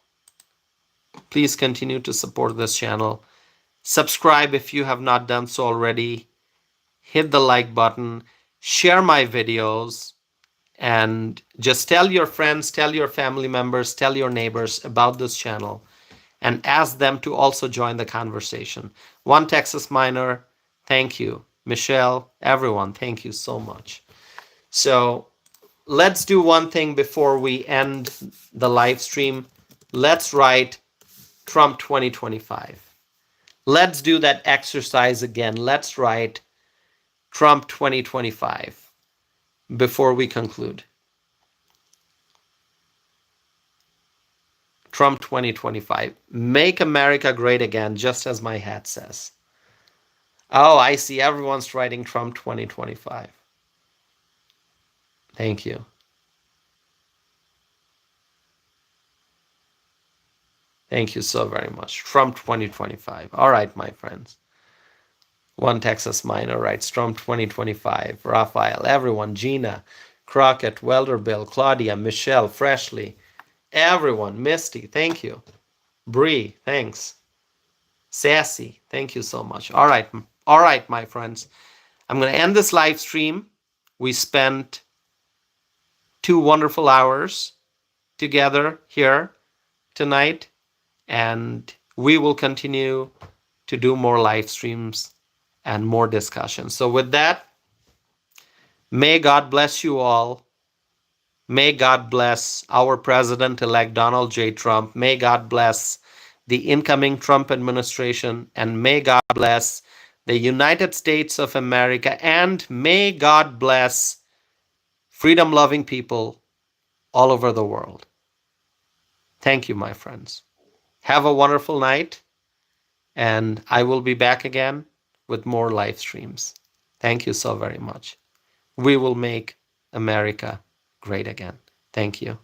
Please continue to support this channel. Subscribe if you have not done so already. Hit the like button. Share my videos. And just tell your friends, tell your family members, tell your neighbors about this channel. And ask them to also join the conversation. One Texas Miner, thank you. Michelle, everyone, thank you so much. So let's do one thing before we end the live stream. Let's write Trump 2025. Let's do that exercise again. Let's write Trump 2025 before we conclude. Trump 2025. Make America great again, just as my hat says. Oh, I see everyone's writing Trump 2025. Thank you. Thank you so very much. Trump 2025. All right, my friends. One Texas Miner writes Trump 2025. Raphael, everyone, Gina, Crockett, Welder Bill, Claudia, Michelle, Freshly, everyone, Misty, thank you. Bree, thanks. Sassy, thank you so much. All right, my friends. I'm going to end this live stream. We spent 2 wonderful hours together here tonight, and we will continue to do more live streams and more discussions. So with that, may God bless you all. May God bless our President-elect Donald J. Trump. May God bless the incoming Trump administration, and may God bless the United States of America, and may God bless freedom-loving people all over the world. Thank you, my friends. Have a wonderful night, and I will be back again with more live streams. Thank you so very much. We will make America great again. Thank you.